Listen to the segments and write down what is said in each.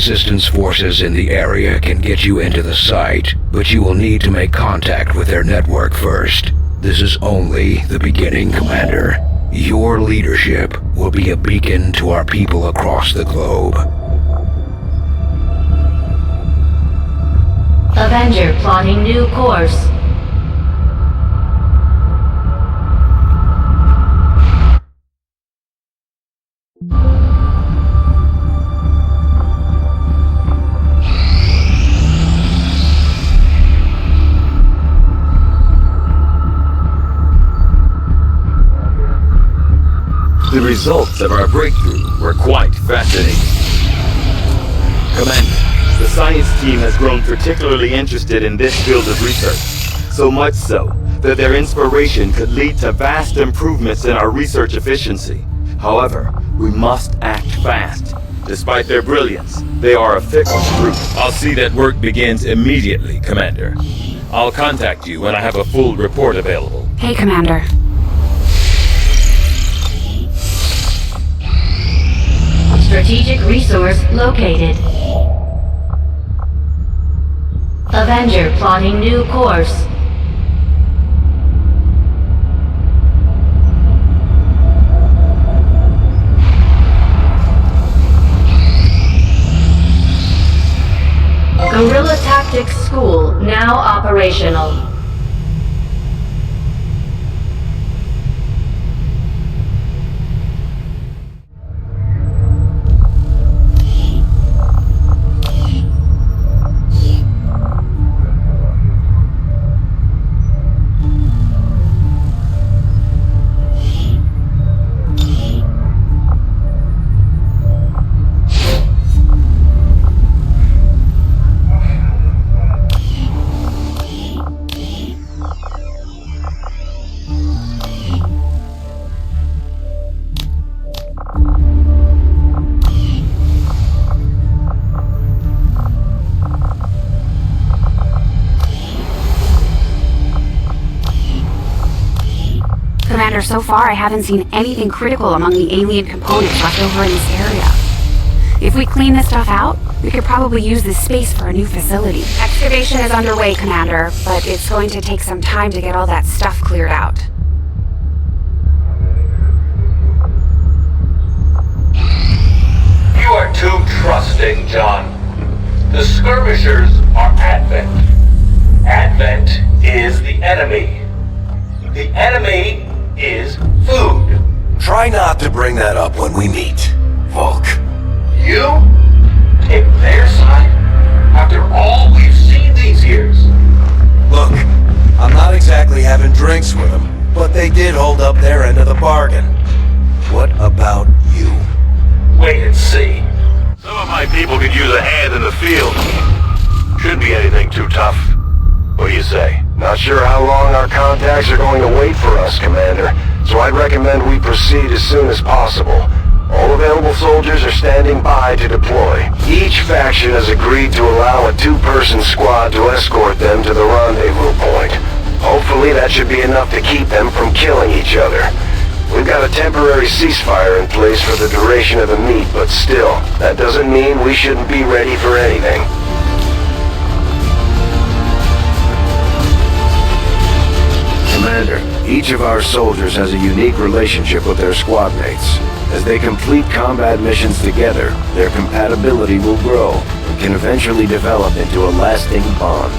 Resistance forces in the area can get you into the site, but you will need to make contact with their network first. This is only the beginning, Commander. Your leadership will be a beacon to our people across the globe. Avenger plotting new course. The results of our breakthrough were quite fascinating. Commander, the science team has grown particularly interested in this field of research. So much so, that their inspiration could lead to vast improvements in our research efficiency. However, we must act fast. Despite their brilliance, they are a fickle group. I'll see that work begins immediately, Commander. I'll contact you when I have a full report available. Hey, Commander. Strategic resource located. Avenger plotting new course. Guerrilla Tactics School now operational. Commander, so far I haven't seen anything critical among the alien components left over in this area. If we clean this stuff out, we could probably use this space for a new facility. Excavation is underway, Commander, but it's going to take some time to get all that stuff cleared out. You are too trusting, John. The skirmishers are Advent. Advent is the enemy. The enemy is food. Try not to bring that up when we meet, Volk. You pick their side after all we've seen these years. Look, I'm not exactly having drinks with them, but they did hold up their end of the bargain. What about you? Wait and see. Some of my people could use a hand in the field. Shouldn't be anything too tough. What do you say? Not sure how long our contacts are going to wait for us, Commander, so I'd recommend we proceed as soon as possible. All available soldiers are standing by to deploy. Each faction has agreed to allow a two-person squad to escort them to the rendezvous point. Hopefully that should be enough to keep them from killing each other. We've got a temporary ceasefire in place for the duration of the meet, but still, that doesn't mean we shouldn't be ready for anything. Commander, each of our soldiers has a unique relationship with their squad mates. As they complete combat missions together, their compatibility will grow and can eventually develop into a lasting bond.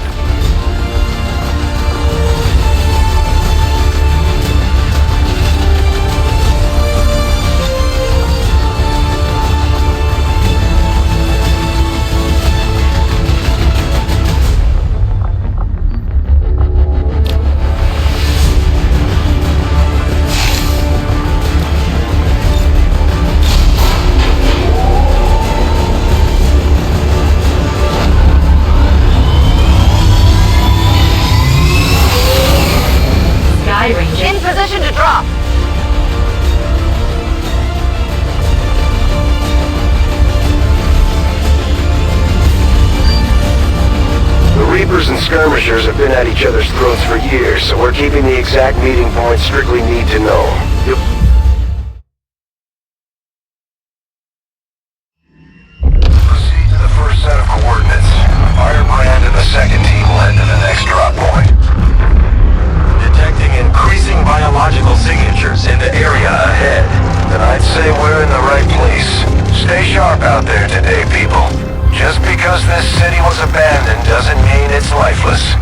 In position to drop. The Reapers and Skirmishers have been at each other's throats for years, so we're keeping the exact meeting point strictly need to know. Proceed to the front. cause abandoned doesn't mean it's lifeless.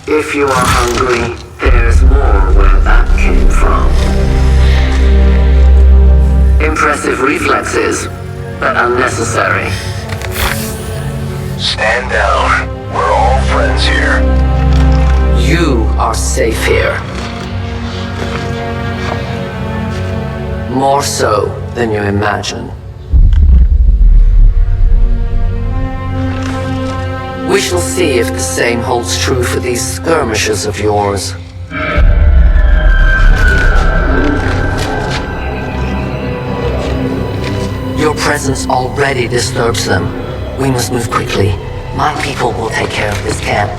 If you are hungry, there's more where that came from. Impressive reflexes, but unnecessary. Stand down. We're all friends here. You are safe here. More so than you imagine. We shall see if the same holds true for these skirmishes of yours. Your presence already disturbs them. We must move quickly. My people will take care of this camp.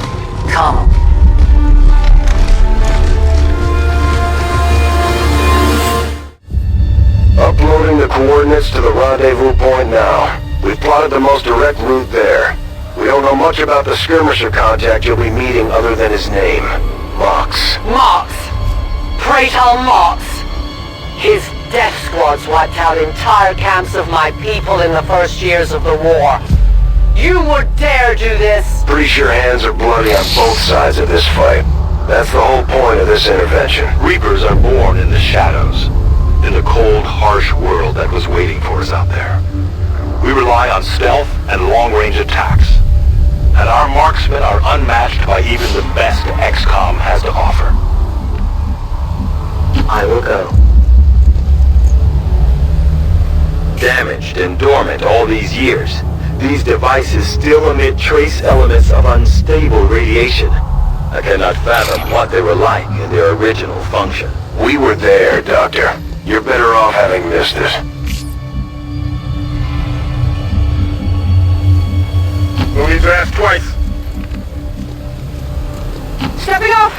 Come. Uploading the coordinates to the rendezvous point now. We've plotted the most direct route there. We don't know much about the skirmisher contact you'll be meeting other than his name. Mox. Mox! Pray tell Mox! His death squads wiped out entire camps of my people in the first years of the war. You would dare do this? Pretty sure hands are bloody on both sides of this fight. That's the whole point of this intervention. Reapers are born in the shadows, in the cold, harsh world that was waiting for us out there. We rely on stealth and long-range attacks. And our marksmen are unmatched by even the best XCOM has to offer. I will go. Damaged and dormant all these years, these devices still emit trace elements of unstable radiation. I cannot fathom what they were like in their original function. We were there, Doctor. You're better off having missed it. No need to ask twice. Stepping up!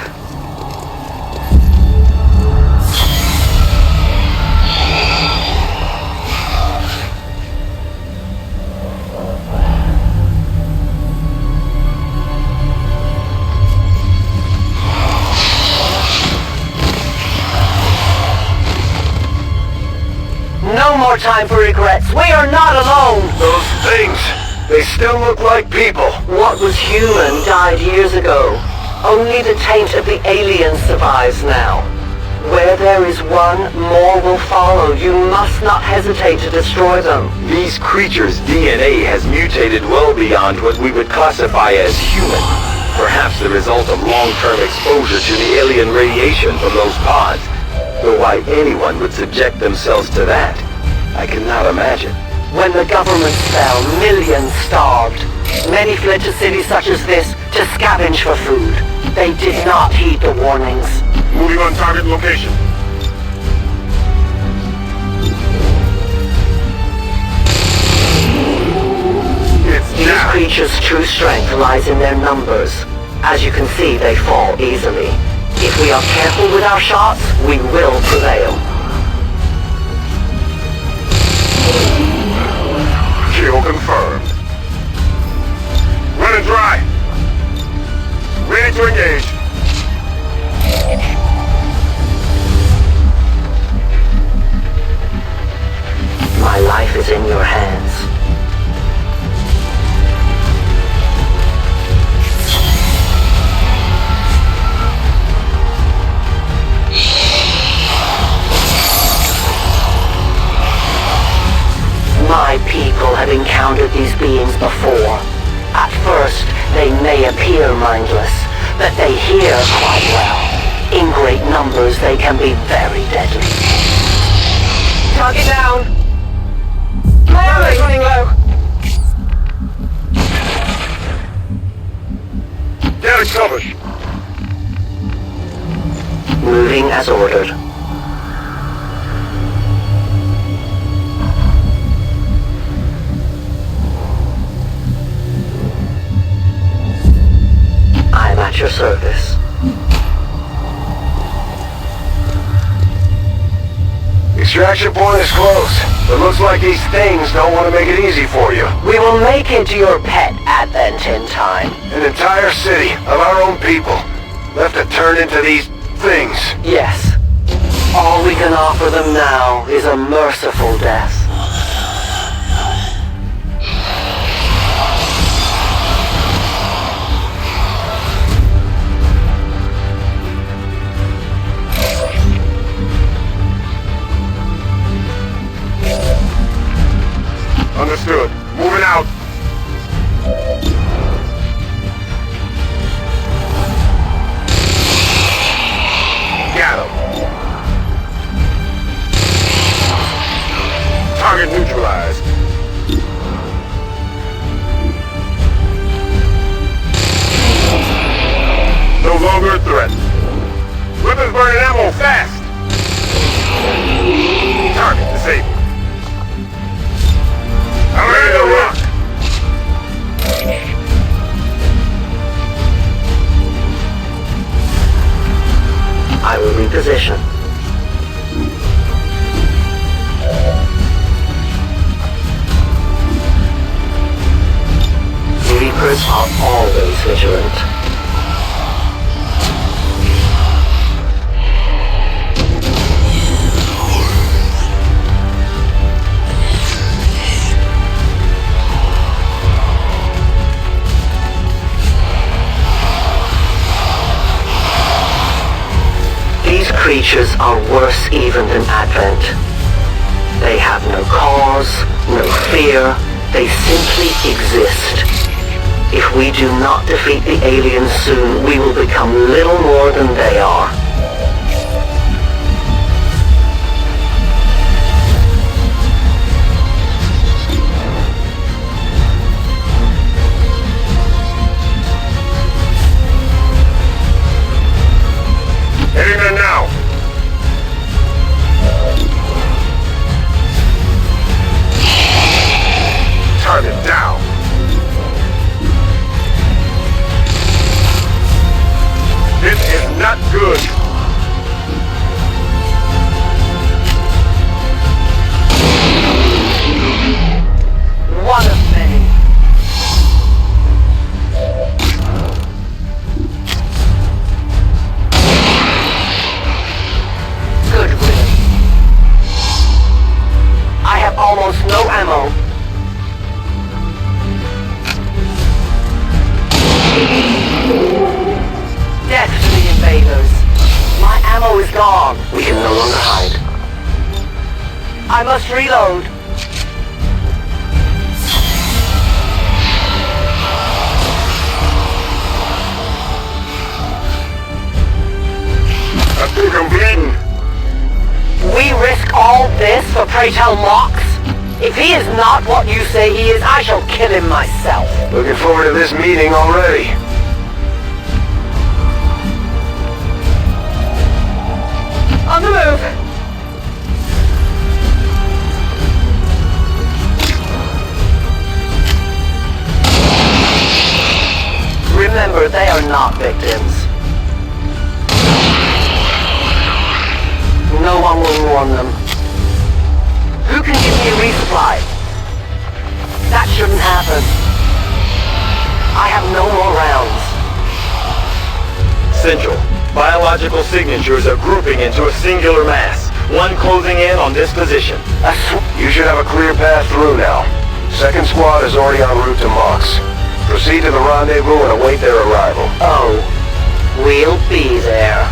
No more time for regrets. We are not alone! Those things, they still look like people. What was human died years ago. Only the taint of the alien survives now. Where there is one, more will follow. You must not hesitate to destroy them. These creatures' DNA has mutated well beyond what we would classify as human. Perhaps the result of long-term exposure to the alien radiation from those pods. Though why anyone would subject themselves to that, I cannot imagine. When the government fell, millions starved. Many fled to cities such as this to scavenge for food. They did not heed the warnings. Moving on target location. These creatures' true strength lies in their numbers. As you can see, they fall easily. If we are careful with our shots, we will prevail. Kill confirmed. Run and dry. Ready to engage. My life is in your hands. My people have encountered these beings before. At first, they may appear mindless, but they hear quite well. In great numbers, they can be very deadly. Target down! My ammo's running low! Get it covered. Moving as ordered. I'm at your service. Extraction point is close, but looks like these things don't want to make it easy for you. We will make it to your pet advent in time. An entire city of our own people left to turn into these things. Yes. All we can offer them now is a merciful death. Understood. Moving out. Got him. Target neutralized. No longer a threat. Weapons burning ammo fast. Target disabled. I'm ready to rock! I will reposition. Reapers are always vigilant. These creatures are worse even than Advent. They have no cause, no fear, they simply exist. If we do not defeat the aliens soon, we will become little more than they are. Hitting them now! Target down! This is not good! One of many. Good riddance. I have almost no ammo. Death to the invaders. My ammo is gone. We can no longer hide. I must reload. I think I'm bleeding. We risk all this for pray tell Mox? If he is not what you say he is, I shall kill him myself. Looking forward to this meeting already. On the move. Remember, they are not victims. No one will warn them. Who can give me a resupply? That shouldn't happen. I have no more rounds. Central. Biological signatures are grouping into a singular mass. One closing in on this position. You should have a clear path through now. Second squad is already en route to Mox. Proceed to the rendezvous and await their arrival. Oh, we'll be there.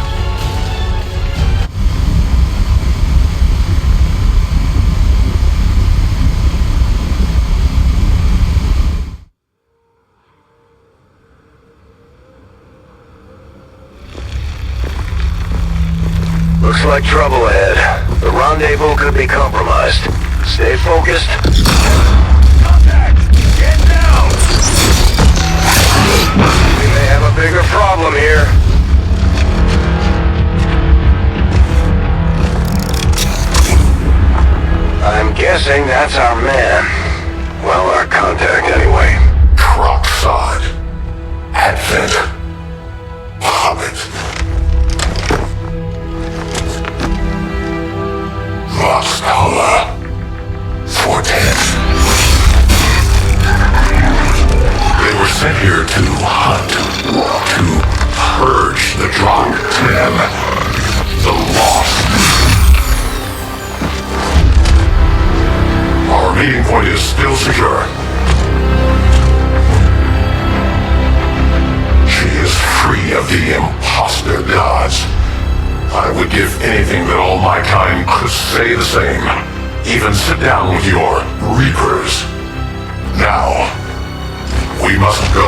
Looks like trouble ahead. The rendezvous could be compromised. Stay focused. Contact! Get down! We may have a bigger problem here. I'm guessing that's our man. Well, our contact anyway. Drop sod. Advent. Hobbit. Mox. here to hunt, to purge the Drop 10, the Lost. Our meeting point is still secure. She is free of the imposter gods. I would give anything that all my kind could say the same. Even sit down with your Reapers. Now, we must go.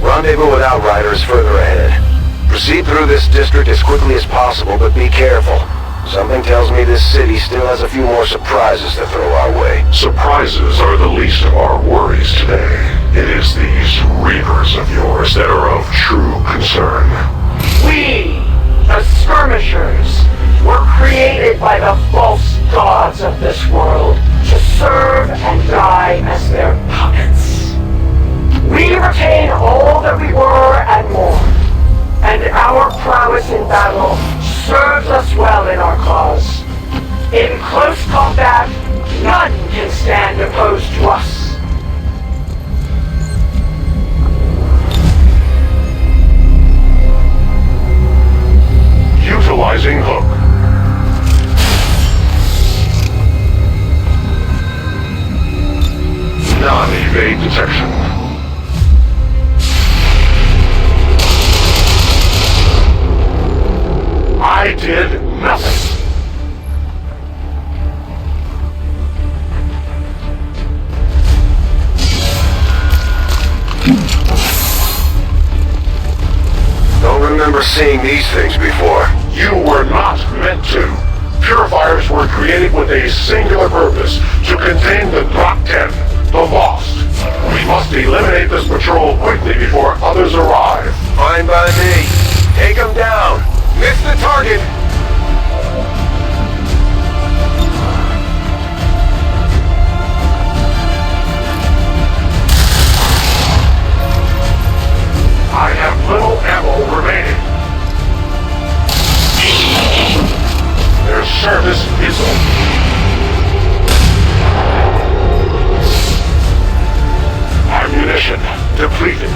Rendezvous with Outriders further ahead. Proceed through this district as quickly as possible, but be careful. Something tells me this city still has a few more surprises to throw our way. Surprises are the least of our worries today. It is these Reapers of yours that are of true concern. We, the Skirmishers, were created by the false gods of this world to serve and die as their puppets. We retain all that we were and more, and our prowess in battle serves us well in our cause. In close combat, none can stand opposed to us. Utilizing hook. Non-evade detection. I did nothing. Don't remember seeing these things before. You were not meant to. Purifiers were created with a singular purpose, to contain the Drop 10, the Lost. We must eliminate this patrol quickly before others arrive. Fine by me. Take them down. Miss the target. I have little ammo remaining. Their service is over. Ammunition depleted.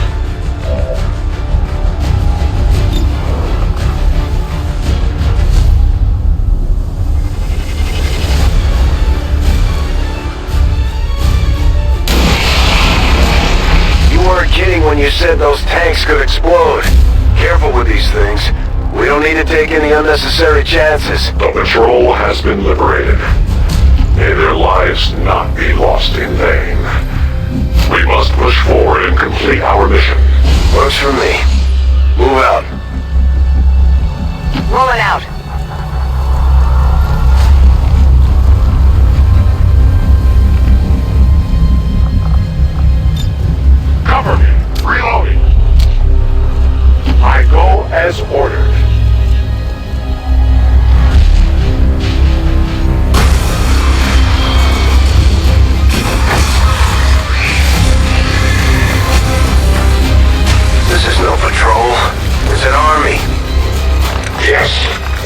You weren't kidding when you said those tanks could explode. Careful with these things. We don't need to take any unnecessary chances. The patrol has been liberated. May their lives not be lost in vain. We must push forward and complete our mission. Works for me. Move out. Rolling out. Cover me. Reloading. I go as ordered. This is no patrol. It's an army. Yes,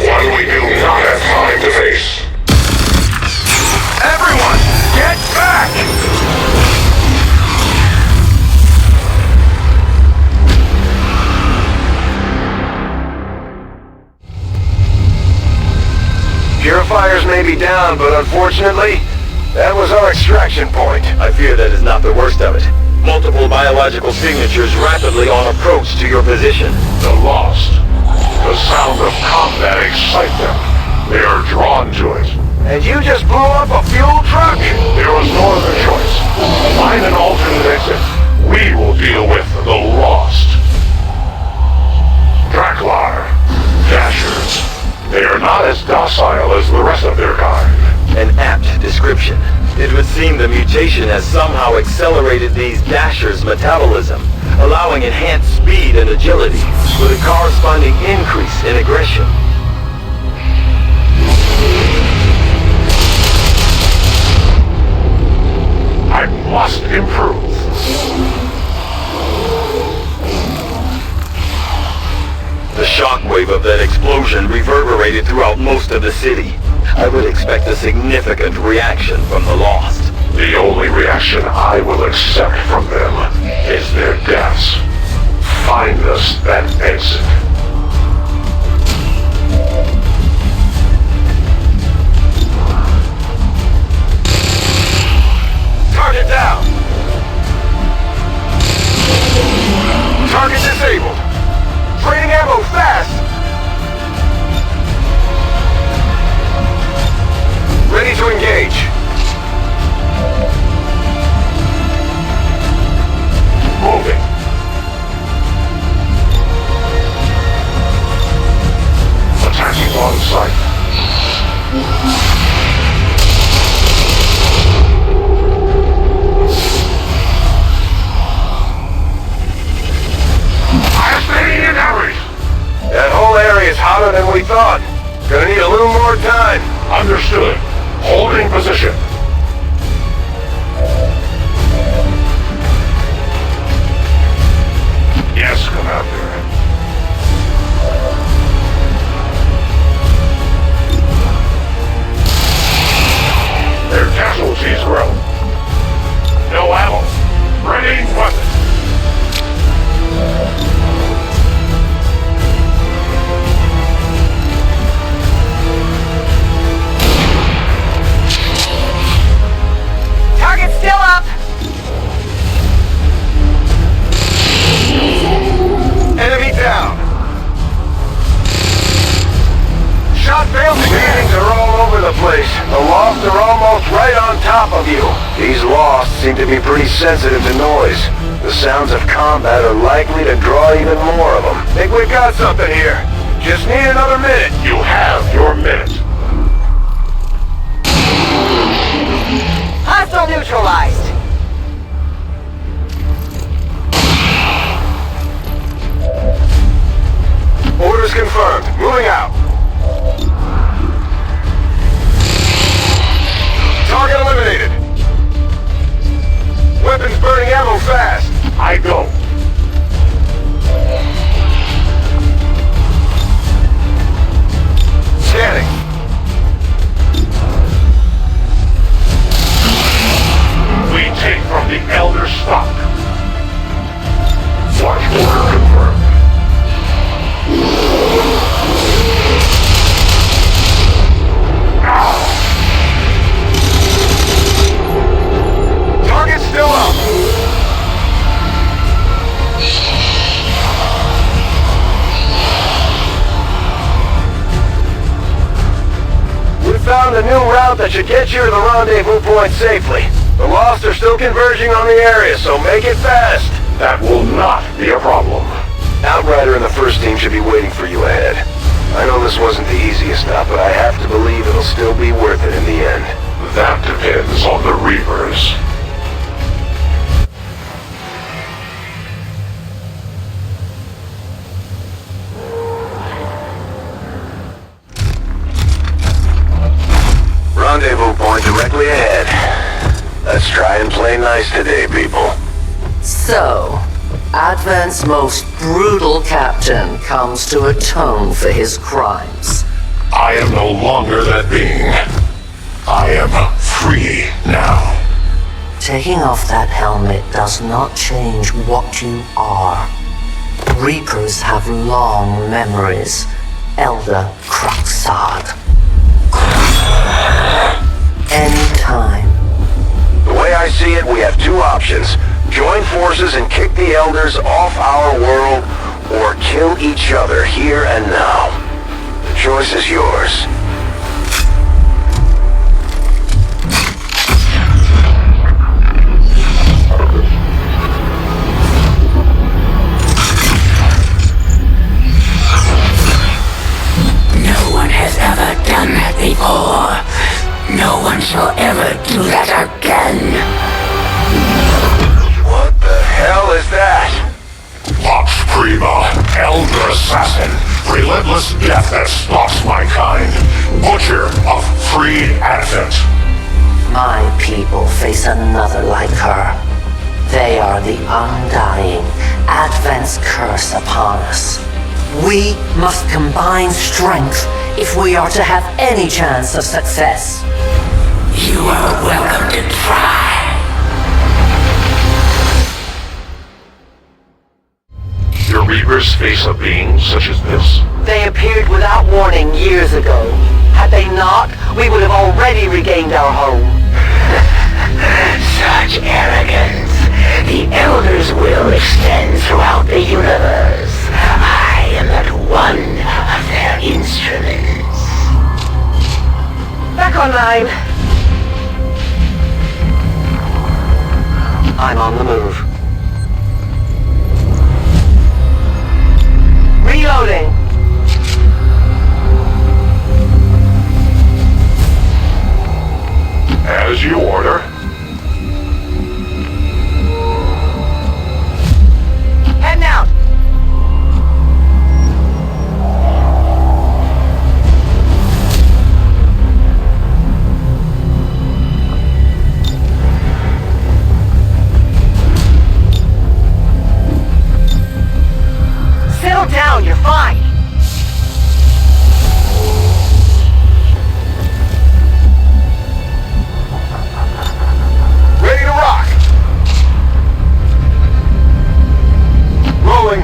one we do not have time to face. Everyone, get back! Purifiers may be down, but unfortunately, that was our extraction point. I fear that is not the worst of it. Multiple biological signatures rapidly on approach to your position. The Lost. The sound of combat excites them. They are drawn to it. And you just blew up a fuel truck? There was no other choice. Find an alternate exit. We will deal with the Lost. Draklar. Dashers. They are not as docile as the rest of their kind. An apt description. It would seem the mutation has somehow accelerated these Dashers' metabolism, allowing enhanced speed and agility, with a corresponding increase in aggression. I must improve. The shockwave of that explosion explosion reverberated throughout most of the city. I would expect a significant reaction from the Lost. The only reaction I will accept from them is their deaths. Find us that exit. Target down! Target disabled! Trading ammo fast! Ready to engage. Moving. Attacking on sight. That whole area is hotter than we thought. Gonna need a little more time. Understood. Holding position. Yes, Commander. Their casualties grow. No ammo. Ready weapon. Target still up! Enemy down. Shot failed. Beatings are all over the place. The Lost are almost right on top of you. These Lost seem to be pretty sensitive to noise. The sounds of combat are likely to draw even more of them. Think we've got something here. Just need another minute. You have your minute. Hostile neutralized! Orders confirmed. Moving out. Target eliminated. Weapons burning ammo fast. I go. Scanning. We take from the Elder stock. Watch order confirmed. Target still up. We found a new route that should get you to the rendezvous point safely. The Lost are still converging on the area, so make it fast. That will not be a problem. Outrider and the first team should be waiting for you ahead. I know this wasn't the easiest stop, but I have to believe it'll still be worth it in the end. That depends on the Reapers. Rendezvous point directly ahead. Let's try and play nice today, people. So, Advent's most brutal captain comes to atone for his crimes. I am no longer that being. I am free now. Taking off that helmet does not change what you are. Reapers have long memories, Elder Cruxard. Anytime. The way I see it, we have two options. Join forces and kick the Elders off our world, or kill each other here and now. The choice is yours. No one has ever done that before. No one shall ever do that again. What the hell is that? Vox Prima, Elder Assassin, relentless death that stalks my kind, butcher of freed Advent. My people face another like her. They are the undying, Advent's curse upon us. We must combine strength if we are to have any chance of success. You are welcome to try. Your Reapers face a being such as this? They appeared without warning years ago. Had they not, we would have already regained our home. Such arrogance. The Elder's will extends throughout the universe. I am but one of their instruments. Back online. I'm on the move. Reloading. As you order. Heading out. Settle down, you're fine. Ready to rock. Rolling.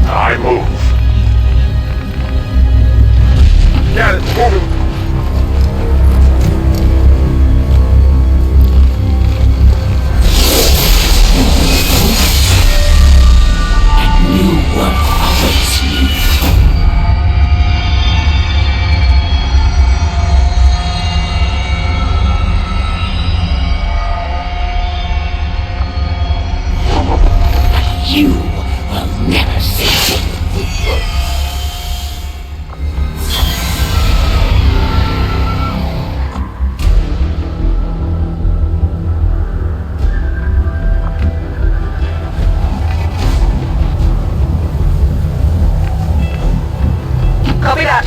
I move. Got it. Moving. New work awaits you. You will never see it. Copy that.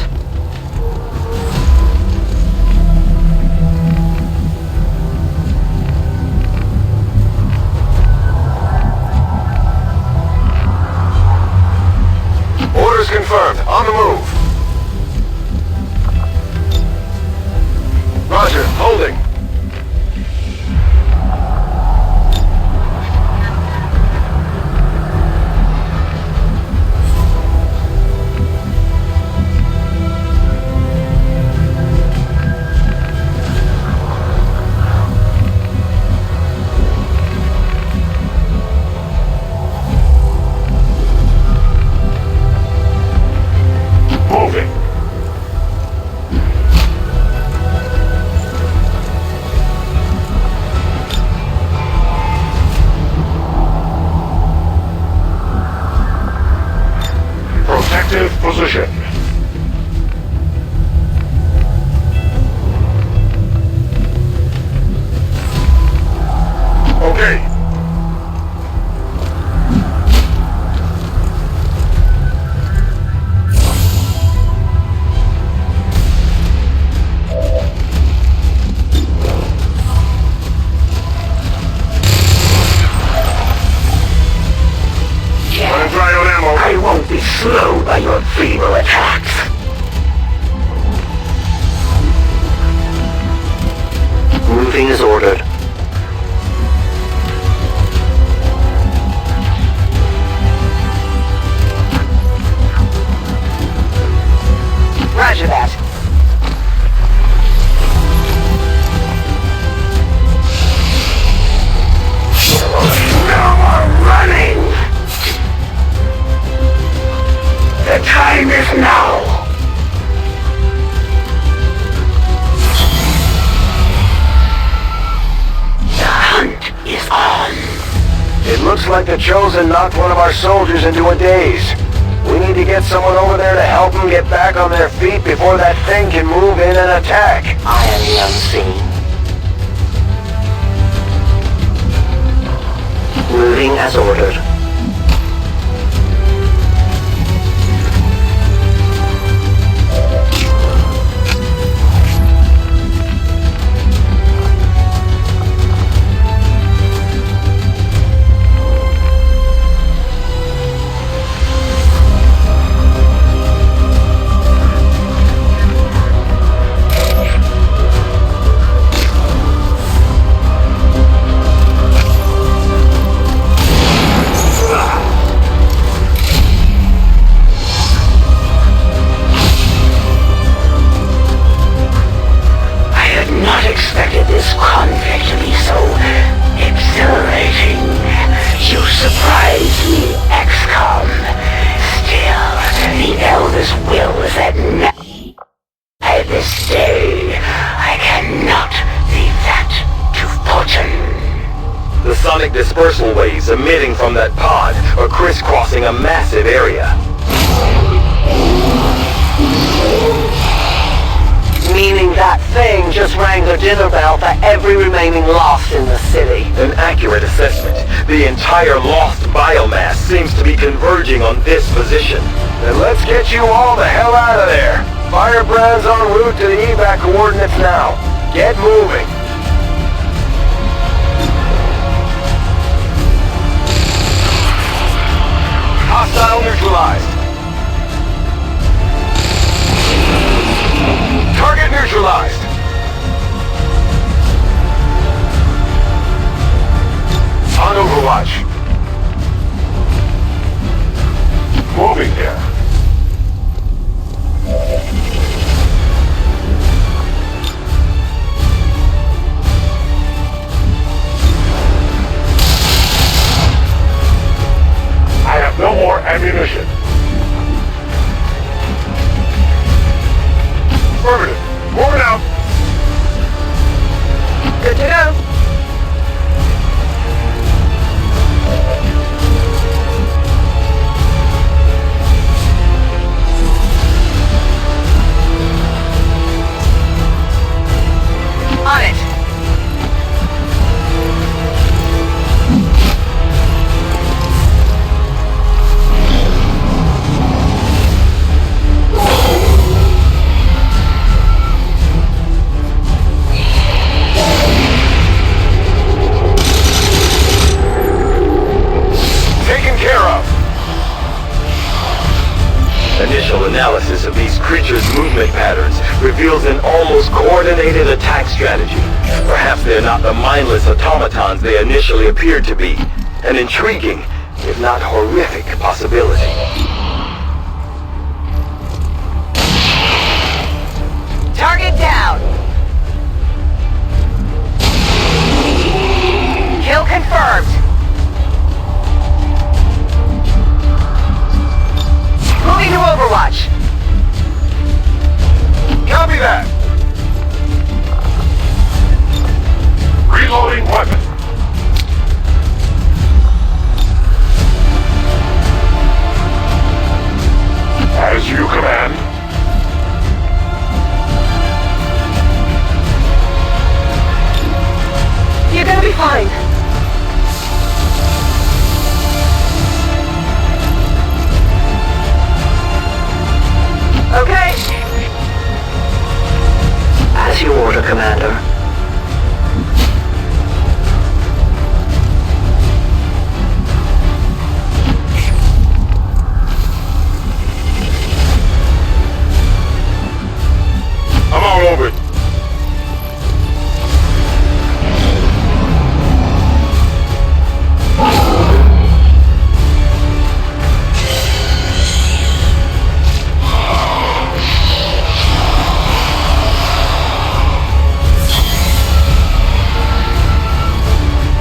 Orders confirmed. On the move. Roger. Holding. Moving. Protective position. Okay. Running dry on ammo. I won't be slowed by your feeble attacks. Moving as ordered. Roger that. No more running! The time is now! The hunt is on. It looks like the Chosen knocked one of our soldiers into a daze. We need to get someone over there to help them get back on their feet before that thing can move in and attack. I am the unseen. Moving as ordered. dispersal waves emitting from that pod are crisscrossing a massive area. Meaning that thing just rang the dinner bell for every remaining lost in the city. An accurate assessment. The entire lost biomass seems to be converging on this position. Then let's get you all the hell out of there. Firebrand's en route to the evac coordinates now. Get moving. Hostile neutralized. Target neutralized. On Overwatch. Moving here. I have no more ammunition. Affirmative. Moving out. Good to go. On it. Taken care of. Initial analysis of these creatures' movement patterns reveals an almost coordinated attack strategy. Perhaps they're not the mindless automatons they initially appeared to be. An intriguing, if not horrific, possibility. Target down. Kill confirmed. Moving to Overwatch. Copy that. Reloading weapon. As you command. You're gonna be fine. Okay. As you order, Commander. I'm all over it.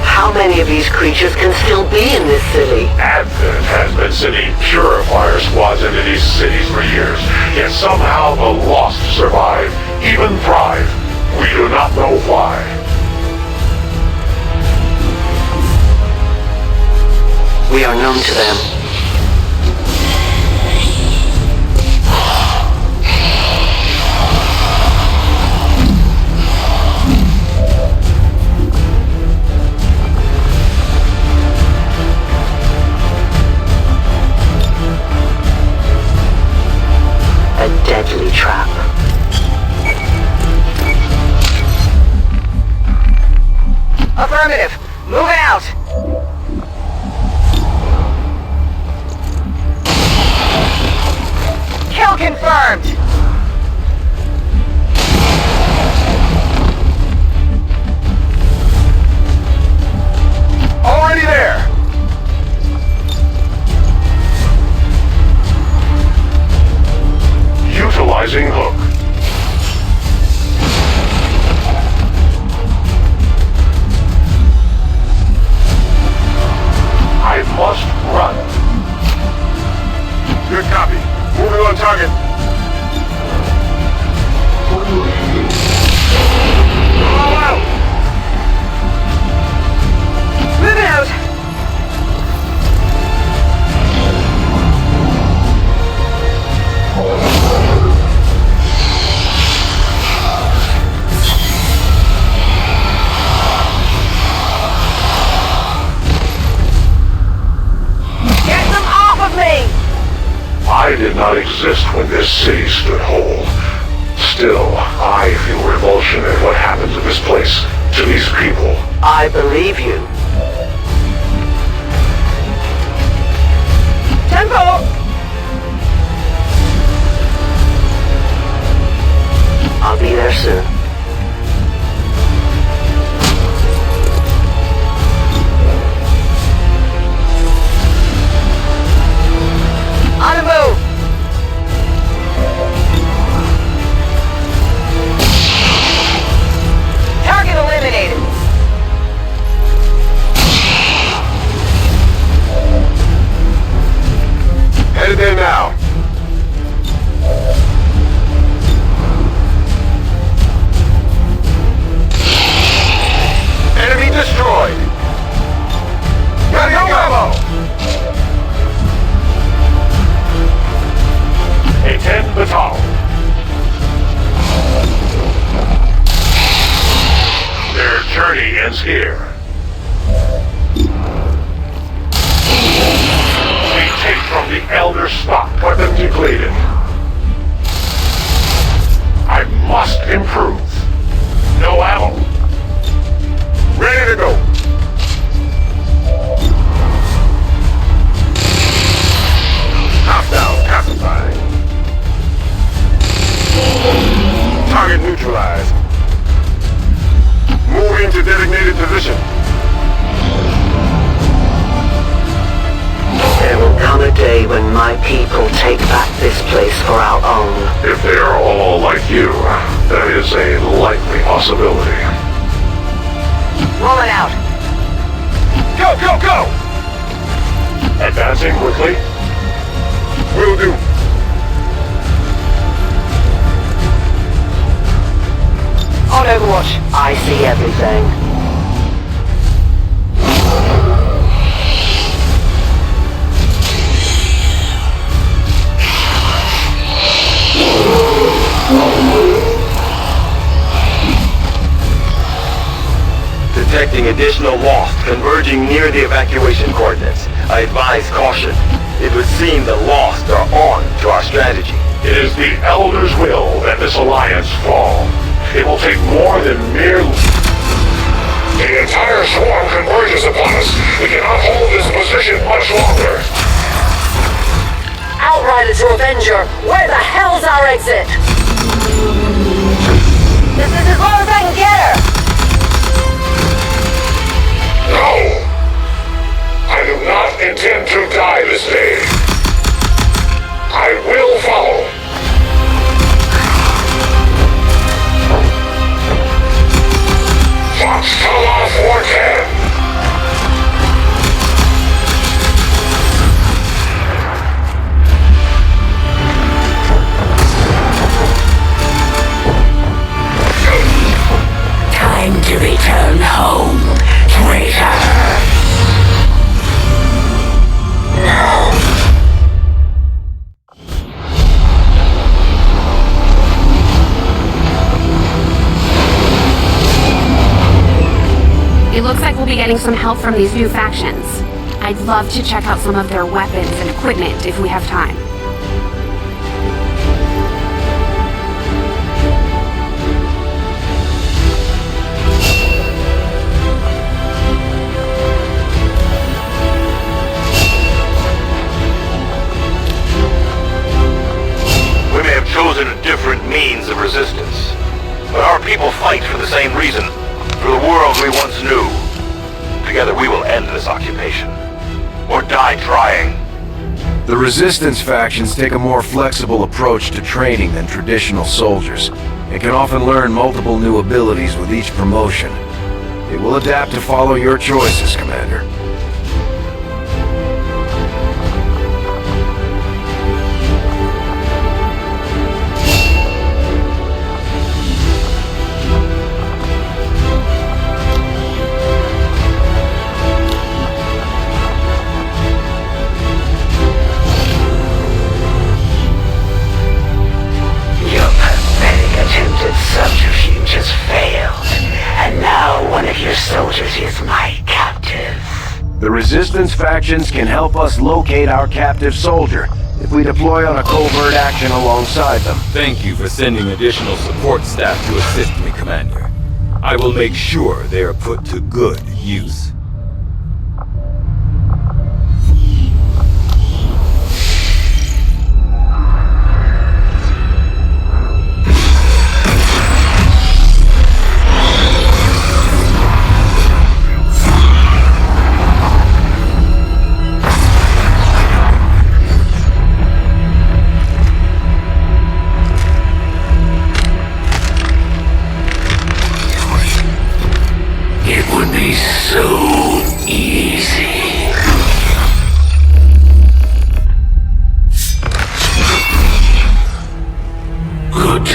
How many of these creatures can still be in this city? Advent has been sending purifier squads into these cities for years, yet somehow the lost survive, even thrive. We do not know why. We are known to them. A deadly trap. Affirmative. Moving out. Kill confirmed. Already there. Utilizing hook. I must run. Good copy. Moving on target. All out. Moving out. I did not exist when this city stood whole. Still, I feel revulsion at what happened to this place, to these people. I believe you. Tempo! I'll be there soon. On the move! Target eliminated! Headed there now. Enemy destroyed. Got no ammo. Attend Batal. Their journey ends here. We take from the Elder stock, weapon depleted. I must improve. No ammo. Ready to go. Hostiles pacifying. Target neutralized. Moving to designated position. There will come a day when my people take back this place for our own. If they are all like you, that is a likely possibility. Rolling out. Go, go, go! Advancing quickly. Will do. On Overwatch. I see everything. Detecting additional lost converging near the evacuation coordinates. I advise caution. It would seem the lost are on to our strategy. It is the Elder's will that this alliance fall. It will take more than mere... The entire swarm converges upon us. We cannot hold this position much longer. Outrider to Avenger, where the hell's our exit? This is as low as I can get her! No! I do not intend to die this day. I will follow. Foxtrot 410. Time to return home, traitor! It looks like we'll be getting some help from these new factions. I'd love to check out some of their weapons and equipment if we have time. We may have chosen a different means of resistance, but our people fight for the same reason. For the world we once knew. Together we will end this occupation. Or die trying. The Resistance factions take a more flexible approach to training than traditional soldiers, and can often learn multiple new abilities with each promotion. It will adapt to follow your choices, Commander. Subterfuge has failed, and now one of your soldiers is my captive. The Resistance factions can help us locate our captive soldier if we deploy on a covert action alongside them. Thank you for sending additional support staff to assist me, Commander. I will make sure they are put to good use.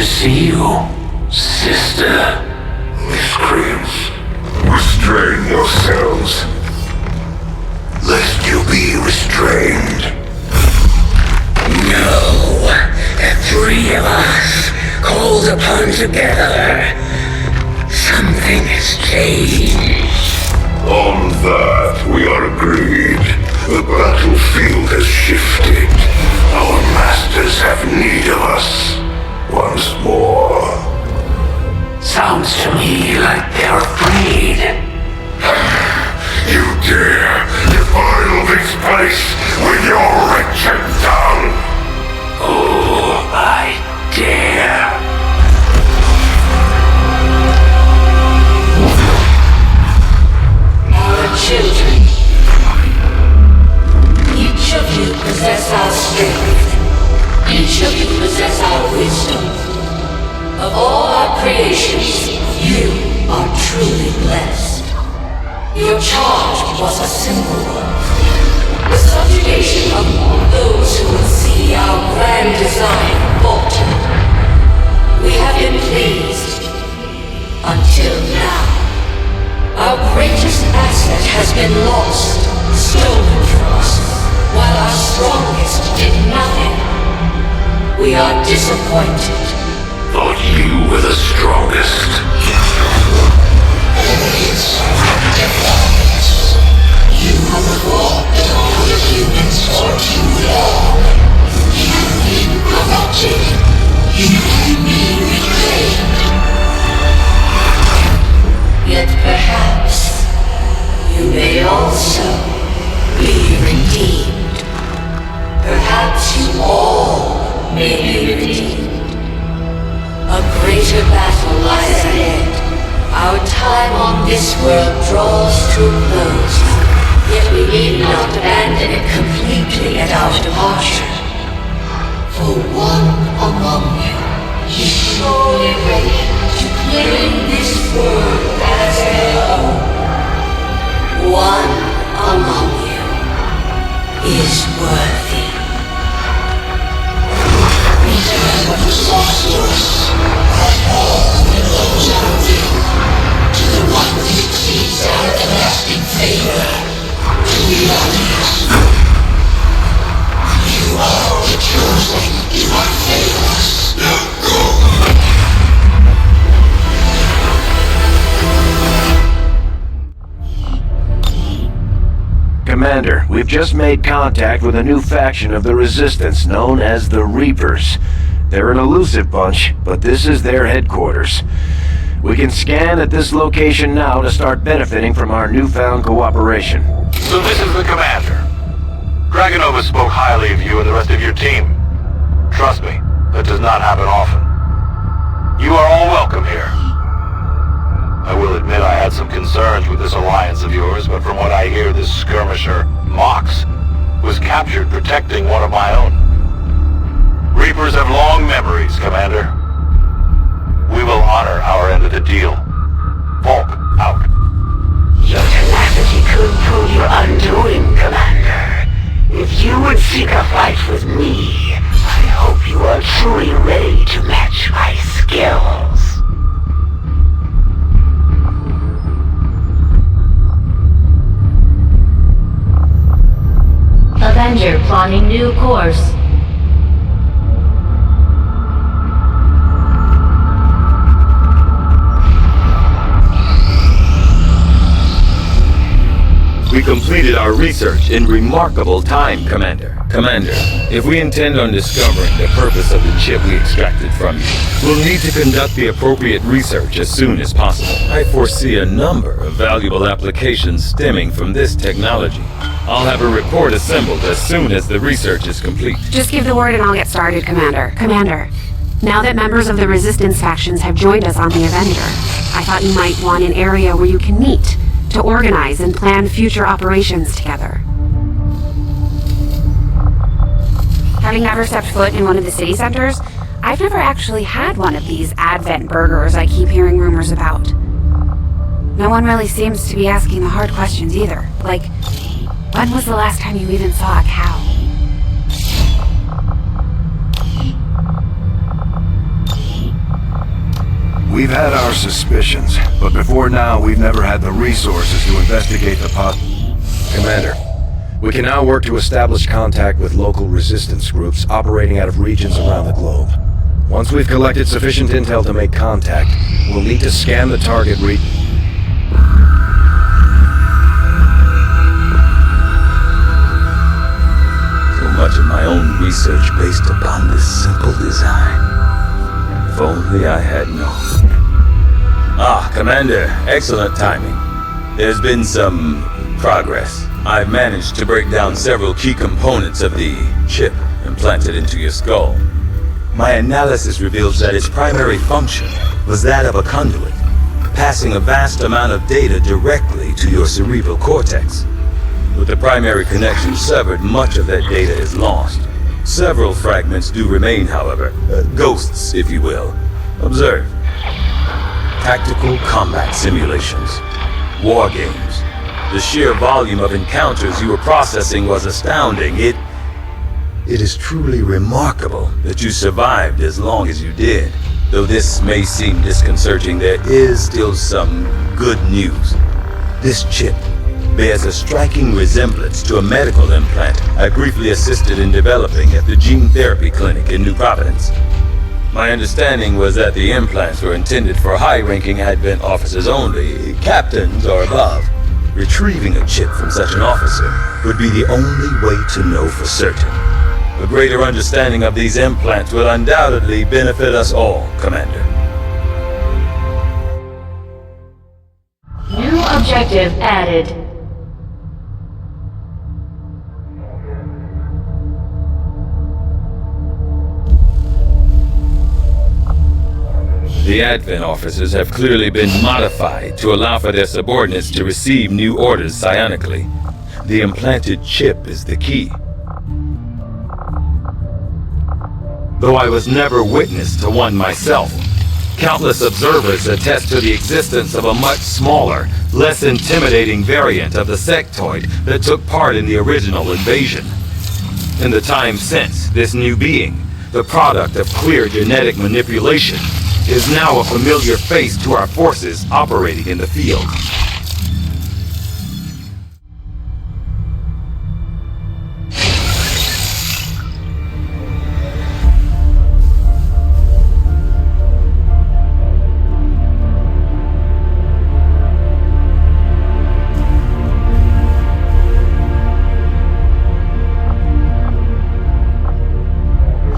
See you, sister. Miscreants, restrain yourselves, lest you be restrained. No, the three of us, called upon together. Something has changed. On that, we are agreed. The battlefield has shifted. Our masters have need of us. Once more. Sounds to me like they're afraid. You dare defile this place with your wretched tongue? Oh, I dare. Our children. Each of you possess our strength. Each of you possess our wisdom. Of all our creations, you are truly blessed. Your charge was a simple one. The subjugation of those who would see our grand design falter. We have been pleased. Until now. Our greatest asset has been lost, stolen from us, while our strongest did nothing. We are disappointed. Thought you were the strongest. You have walked among the humans for too long. You've been corrupted. You've been reclaimed. Yet perhaps you may also be redeemed. Perhaps you all may be redeemed. A greater battle lies ahead. Our time on this world draws to a close, yet we need not abandon it completely at our departure. For one among you is surely ready to claim this world as their own. One among you is worthy. What was lost to us, all belongs to the one who exceeds our everlasting favor. We are his. You are the chosen. Do not fail us. Commander, we've just made contact with a new faction of the Resistance known as the Reapers. They're an elusive bunch, but this is their headquarters. We can scan at this location now to start benefiting from our newfound cooperation. So this is the Commander. Dragonova spoke highly of you and the rest of your team. Trust me, that does not happen often. You are all welcome here. I will admit I had some concerns with this alliance of yours, but from what I hear, this skirmisher, Mox, was captured protecting one of my own. Reapers have long memories, Commander. We will honor our end of the deal. Volk, out. Your tenacity could prove your undoing, Commander. If you would seek a fight with me, I hope you are truly ready to match my skills. Avenger plotting new course. We We completed our research in remarkable time, Commander. Commander, if we intend on discovering the purpose of the chip we extracted from you, We'll need to conduct the appropriate research as soon as possible. I foresee a number of valuable applications stemming from this technology. I'll have a report assembled as soon as the research is complete. Just give the word and I'll get started, Commander. Commander, now that members of the Resistance factions have joined us on the Avenger, I thought you might want an area where you can meet to organize and plan future operations together. Having never stepped foot in one of the city centers, I've never actually had one of these Advent burgers I keep hearing rumors about. No one really seems to be asking the hard questions either. Like, when was the last time you even saw a cow? We've had our suspicions, but before now we've never had the resources to investigate the Commander, we can now work to establish contact with local resistance groups operating out of regions around the globe. Once we've collected sufficient intel to make contact, we'll need to scan the target So much of my own research based upon this simple design. If only I had known. Ah, Commander, excellent timing. There's been some progress. I've managed to break down several key components of the chip implanted into your skull. My analysis reveals that its primary function was that of a conduit, passing a vast amount of data directly to your cerebral cortex. With the primary connection severed, much of that data is lost. Several fragments do remain, however, ghosts, if you will. Observe. Tactical combat simulations, war games. The sheer volume of encounters you were processing was astounding. It is truly remarkable that you survived as long as you did. Though this may seem disconcerting, there is still some good news. This chip bears a striking resemblance to a medical implant I briefly assisted in developing at the gene therapy clinic in New Providence. My understanding was that the implants were intended for high-ranking Advent officers only, captains or above. Retrieving a chip from such an officer would be the only way to know for certain. A greater understanding of these implants will undoubtedly benefit us all, Commander. New objective added. The Advent officers have clearly been modified to allow for their subordinates to receive new orders psionically. The implanted chip is the key. Though I was never witness to one myself, countless observers attest to the existence of a much smaller, less intimidating variant of the sectoid that took part in the original invasion. In the time since, this new being, the product of clear genetic manipulation, is now a familiar face to our forces operating in the field.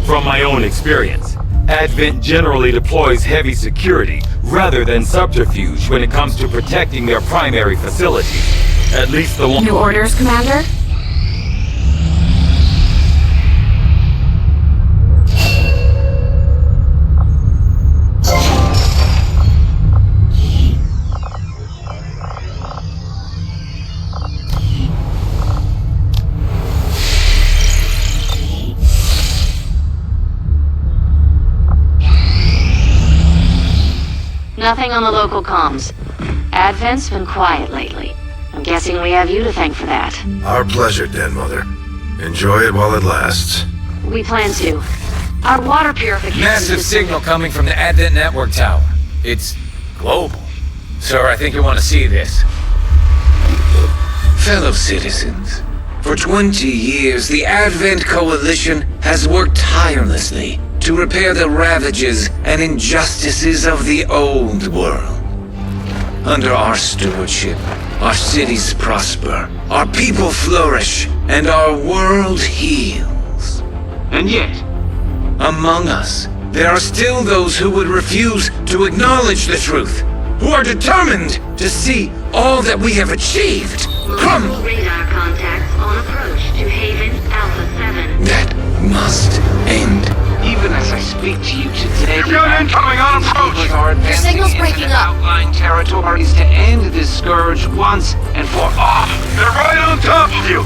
From my own experience, Advent generally deploys heavy security rather than subterfuge when it comes to protecting their primary facilities. At least the one— New orders, Commander? Nothing on the local comms. Advent's been quiet lately. I'm guessing we have you to thank for that. Our pleasure, Den Mother. Enjoy it while it lasts. We plan to. Our water purification— Massive signal coming from the Advent network tower. It's global. Sir, I think you want to see this. Fellow citizens, for 20 years, the Advent Coalition has worked tirelessly to repair the ravages and injustices of the old world. Under our stewardship, our cities prosper, our people flourish, and our world heals. And yet, among us, there are still those who would refuse to acknowledge the truth, who are determined to see all that we have achieved crumble. Radar contacts on approach to Haven Alpha 7. That must end. Even as I speak to you today, incoming on approach! Your signal's breaking up. outlying territories to end this scourge once and for all. They're right on top of you!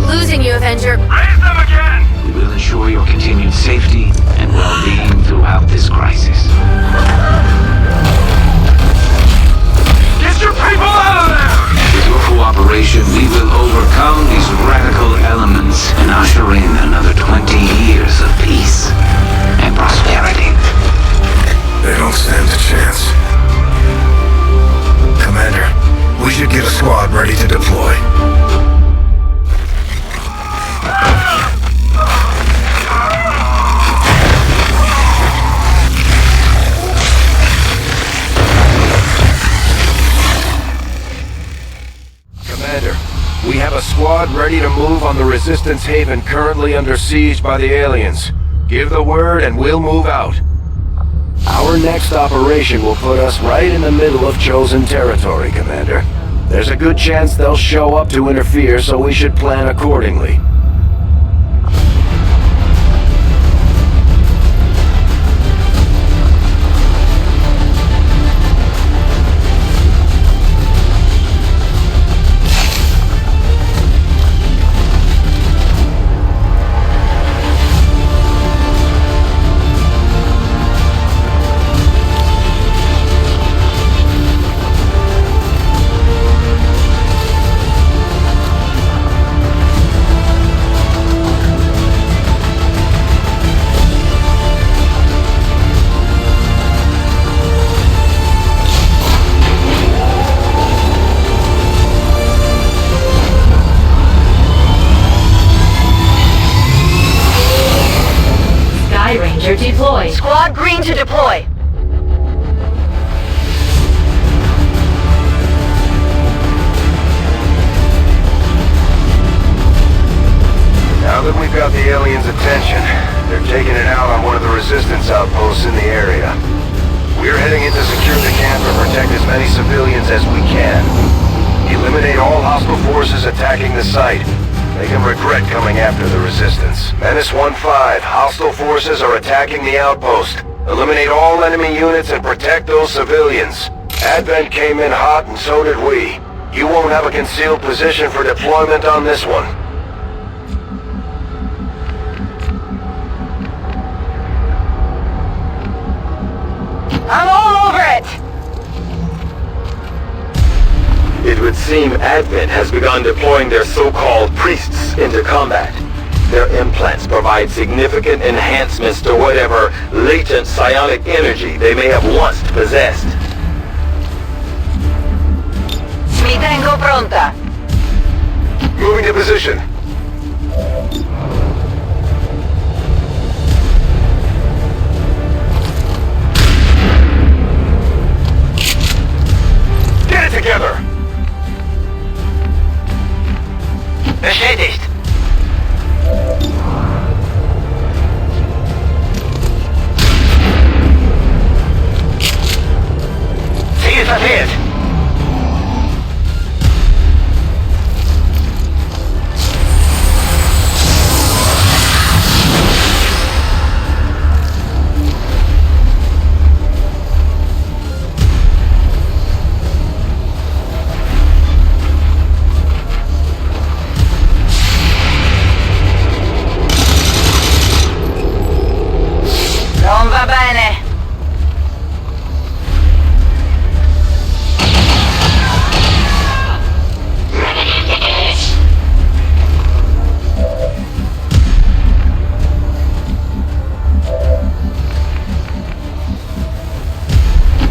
Losing you, Avenger. Raise them again! We will ensure your continued safety and well-being throughout this crisis. Get your people out of there! With your cooperation, we will overcome these radical elements and usher in another 20 years of peace and prosperity. They don't stand a chance. Commander, we should get a squad ready to deploy. Commander, we have a squad ready to move on the Resistance Haven currently under siege by the aliens. Give the word and we'll move out. Our next operation will put us right in the middle of chosen territory, Commander. There's a good chance they'll show up to interfere, so we should plan accordingly. Deploy. Squad green to deploy. Now that we've got the aliens' attention, they're taking it out on one of the resistance outposts in the area. We're heading in to secure the camp and protect as many civilians as we can. Eliminate all hostile forces attacking the site. They can regret coming after the resistance. Menace 1-5, hostile forces are attacking the outpost. Eliminate all enemy units and protect those civilians. Advent came in hot and so did we. You won't have a concealed position for deployment on this one. I'm all over it! It would seem Advent has begun deploying their so-called priests into combat. Their implants provide significant enhancements to whatever latent psionic energy they may have once possessed. Mi tengo pronta. Moving to position. Get it together! Bestätigt. Ziel verfehlt. Non va bene.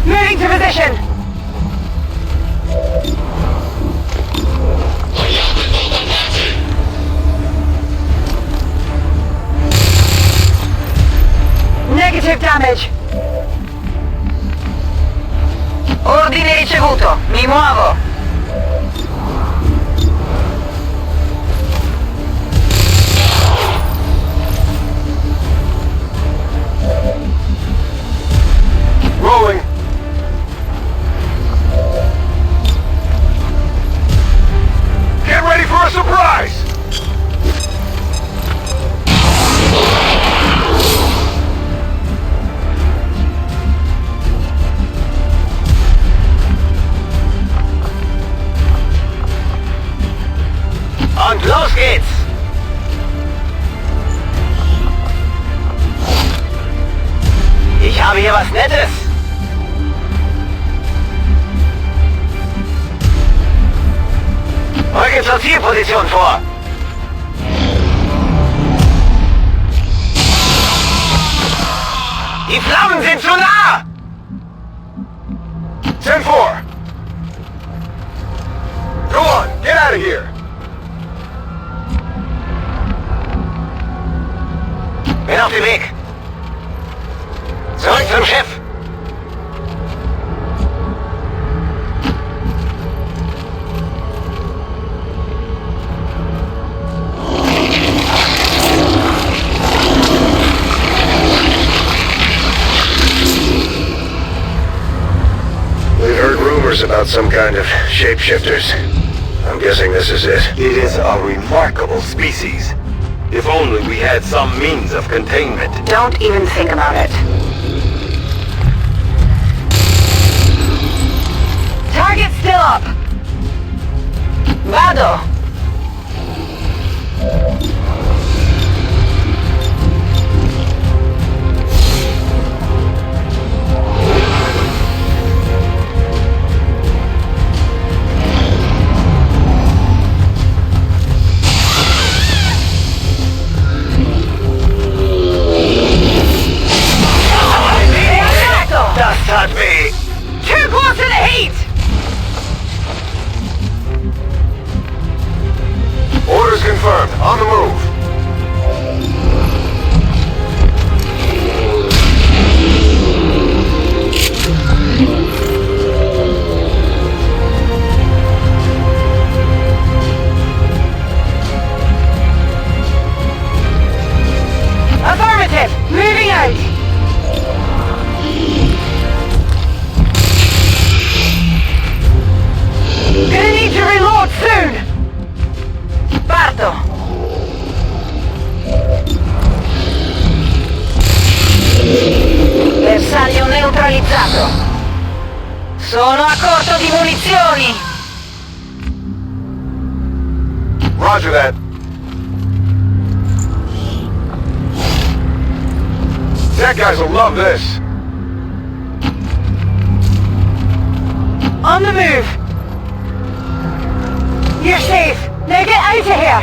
Moving to position. Negative damage. Ordine ricevuto. Mi muovo. Haben wir hier was Nettes? Rücken zur Zielposition vor. Die Flammen sind zu nah! 10-4. Go on, get out of here. Bin auf dem Weg. Zurück zum Schiff. We've heard rumors about some kind of shapeshifters. I'm guessing this is it. It is a remarkable species. If only we had some means of containment. Don't even think about it. Target still up. Vado. Just touch me! Too close to the heat! Orders confirmed. On the move. Affirmative! Moving out! Gonna need to reload soon! Parto! Bersaglio neutralizzato! Sono a corto di munizioni! Roger that. Tech guys will love this. On the move! You're safe! Now get out of here!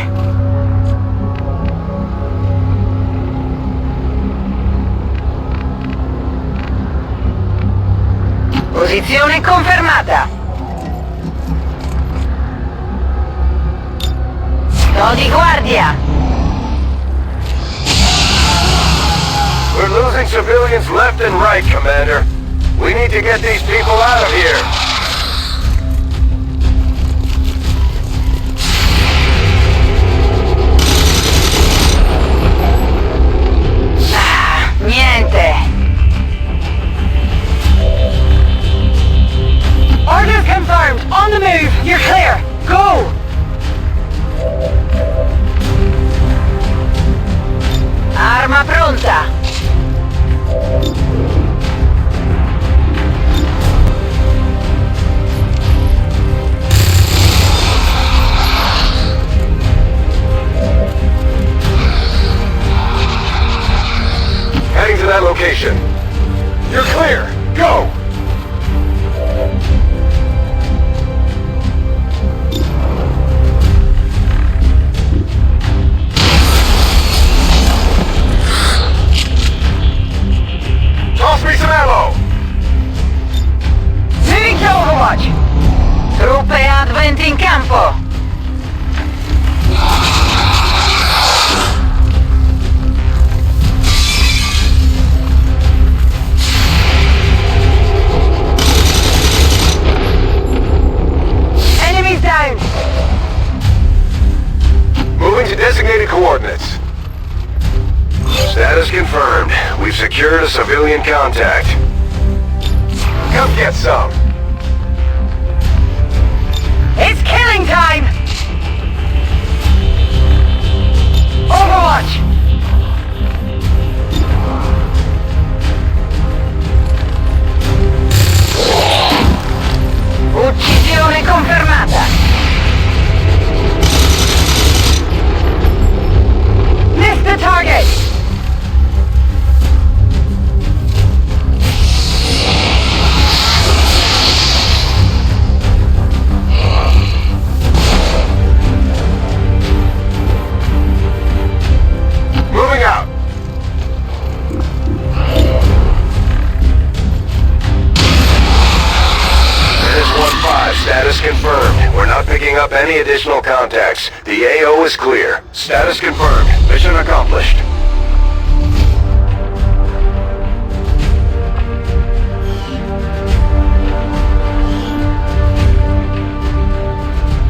Posizione confermata! Sto di guardia! We're losing civilians left and right, Commander. We need to get these people out of here. Niente! Orders confirmed! On the move! You're clear! Go! Arma pronta! Heading to that location. You're clear. Go! Toss me some ammo! Moving to Overwatch! Truppe Advent in campo! Enemies down! Moving to designated coordinates. Status confirmed. We've secured a civilian contact. Come get some. It's killing time! Overwatch! Uccisione confermata! Missed the target! confirmed. We're not picking up any additional contacts. The AO is clear. Status confirmed. Mission accomplished.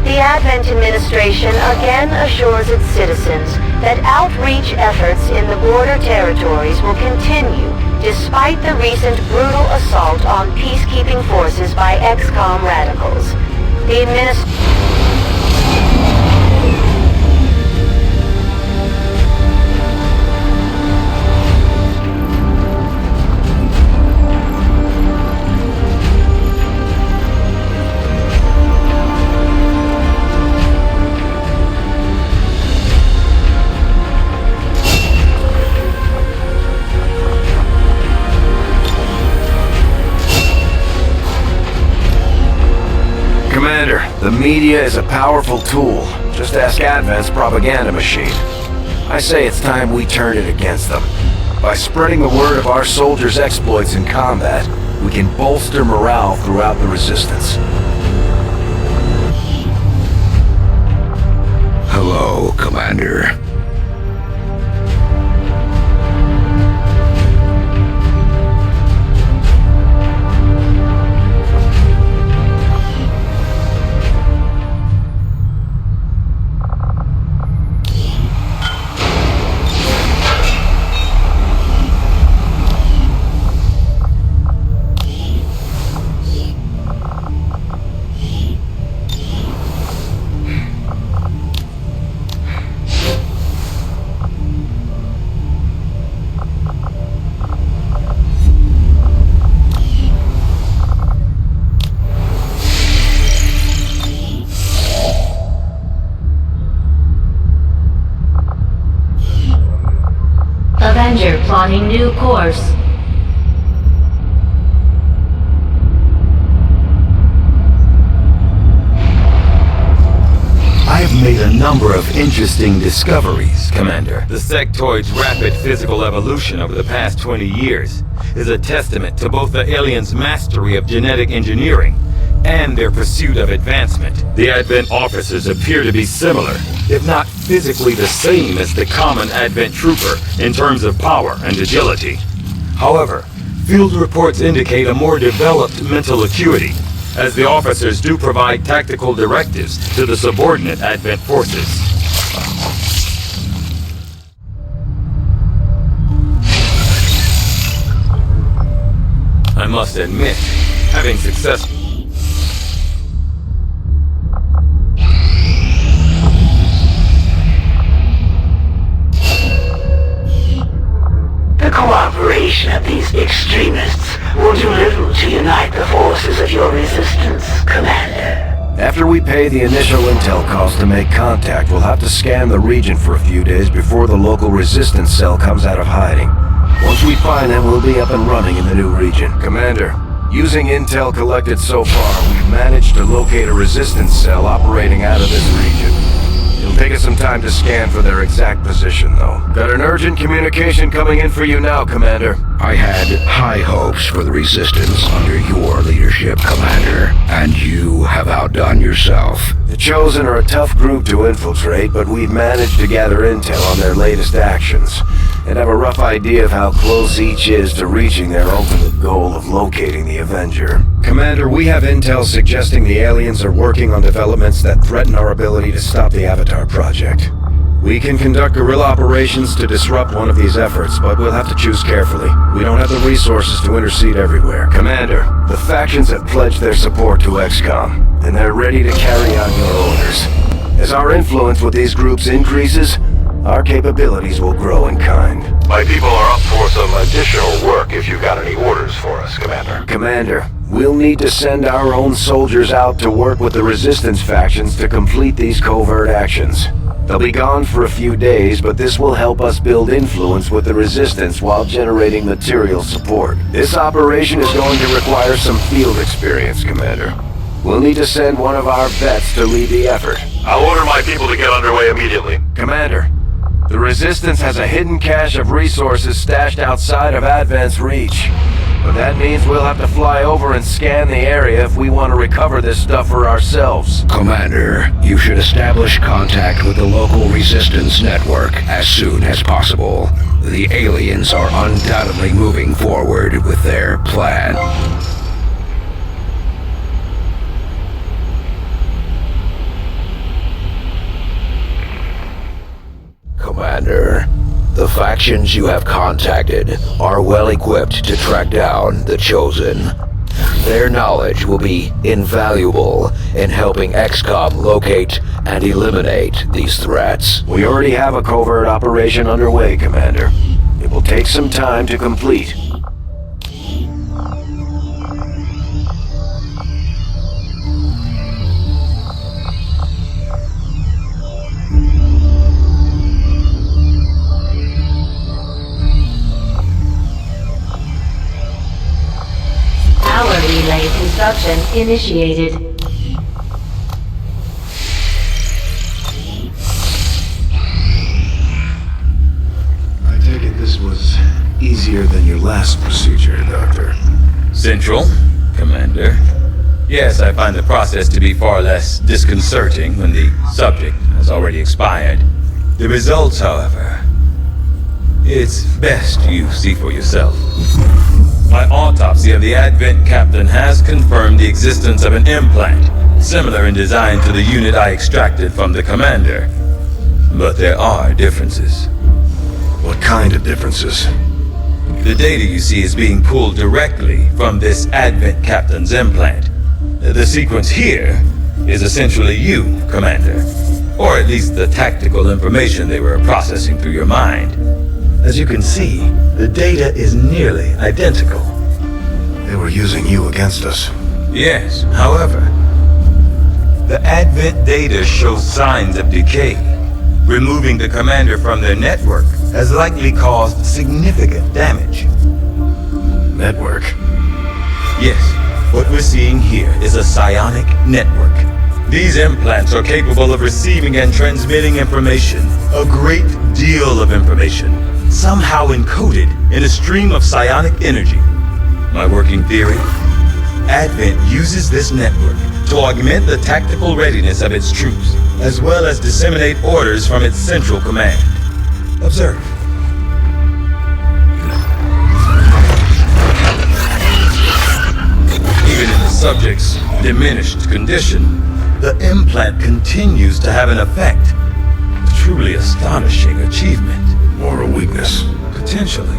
The Advent administration again assures its citizens that outreach efforts in the border territories will continue despite the recent brutal assault on peacekeeping forces by XCOM radicals. The Commander, the media is a powerful tool. Just ask Advent's propaganda machine. I say it's time we turn it against them. By spreading the word of our soldiers' exploits in combat, we can bolster morale throughout the Resistance. Hello, Commander. Avenger plotting new course. I have made a number of interesting discoveries, Commander. The sectoid's rapid physical evolution over the past 20 years is a testament to both the aliens' mastery of genetic engineering and their pursuit of advancement. The Advent officers appear to be similar, if not physically the same as the common Advent trooper in terms of power and agility. However, field reports indicate a more developed mental acuity, as the officers do provide tactical directives to the subordinate Advent forces. I must admit, having success. The cooperation of these extremists will do little to unite the forces of your resistance, Commander. After we pay the initial intel cost to make contact, we'll have to scan the region for a few days before the local resistance cell comes out of hiding. Once we find them, we'll be up and running in the new region. Commander, using intel collected so far, we've managed to locate a resistance cell operating out of this region. It'll take us some time to scan for their exact position, though. Got an urgent communication coming in for you now, Commander. I had high hopes for the Resistance under your leadership, Commander, and you have outdone yourself. The Chosen are a tough group to infiltrate, but we've managed to gather intel on their latest actions, and have a rough idea of how close each is to reaching their ultimate goal of locating the Avenger. Commander, we have intel suggesting the aliens are working on developments that threaten our ability to stop the Avatar project. We can conduct guerrilla operations to disrupt one of these efforts, but we'll have to choose carefully. We don't have the resources to intercede everywhere. Commander, the factions have pledged their support to XCOM, and they're ready to carry out your orders. As our influence with these groups increases, our capabilities will grow in kind. My people are up for some additional work if you've got any orders for us, Commander. Commander, we'll need to send our own soldiers out to work with the Resistance factions to complete these covert actions. They'll be gone for a few days, but this will help us build influence with the Resistance while generating material support. This operation is going to require some field experience, Commander. We'll need to send one of our vets to lead the effort. I'll order my people to get underway immediately. Commander, the Resistance has a hidden cache of resources stashed outside of Advent's reach. But that means we'll have to fly over and scan the area if we want to recover this stuff for ourselves. Commander, you should establish contact with the local resistance network as soon as possible. The aliens are undoubtedly moving forward with their plan. Commander, the factions you have contacted are well equipped to track down the Chosen. Their knowledge will be invaluable in helping XCOM locate and eliminate these threats. We already have a covert operation underway, Commander. It will take some time to complete. Power relay construction initiated. I take it this was easier than your last procedure, Doctor. Central, Commander. Yes, I find the process to be far less disconcerting when the subject has already expired. The results, however, it's best you see for yourself. My autopsy of the Advent captain has confirmed the existence of an implant, similar in design to the unit I extracted from the commander. But there are differences. What kind of differences? The data you see is being pulled directly from this Advent captain's implant. The sequence here is essentially you, Commander. Or at least the tactical information they were processing through your mind. As you can see, the data is nearly identical. They were using you against us. Yes, however, the Advent data shows signs of decay. Removing the commander from their network has likely caused significant damage. Network? Yes, what we're seeing here is a psionic network. These implants are capable of receiving and transmitting information, a great deal of information, somehow encoded in a stream of psionic energy. My working theory? Advent uses this network to augment the tactical readiness of its troops, as well as disseminate orders from its central command. Observe. Even in the subject's diminished condition, the implant continues to have an effect. A truly astonishing achievement. Or a weakness. Potentially.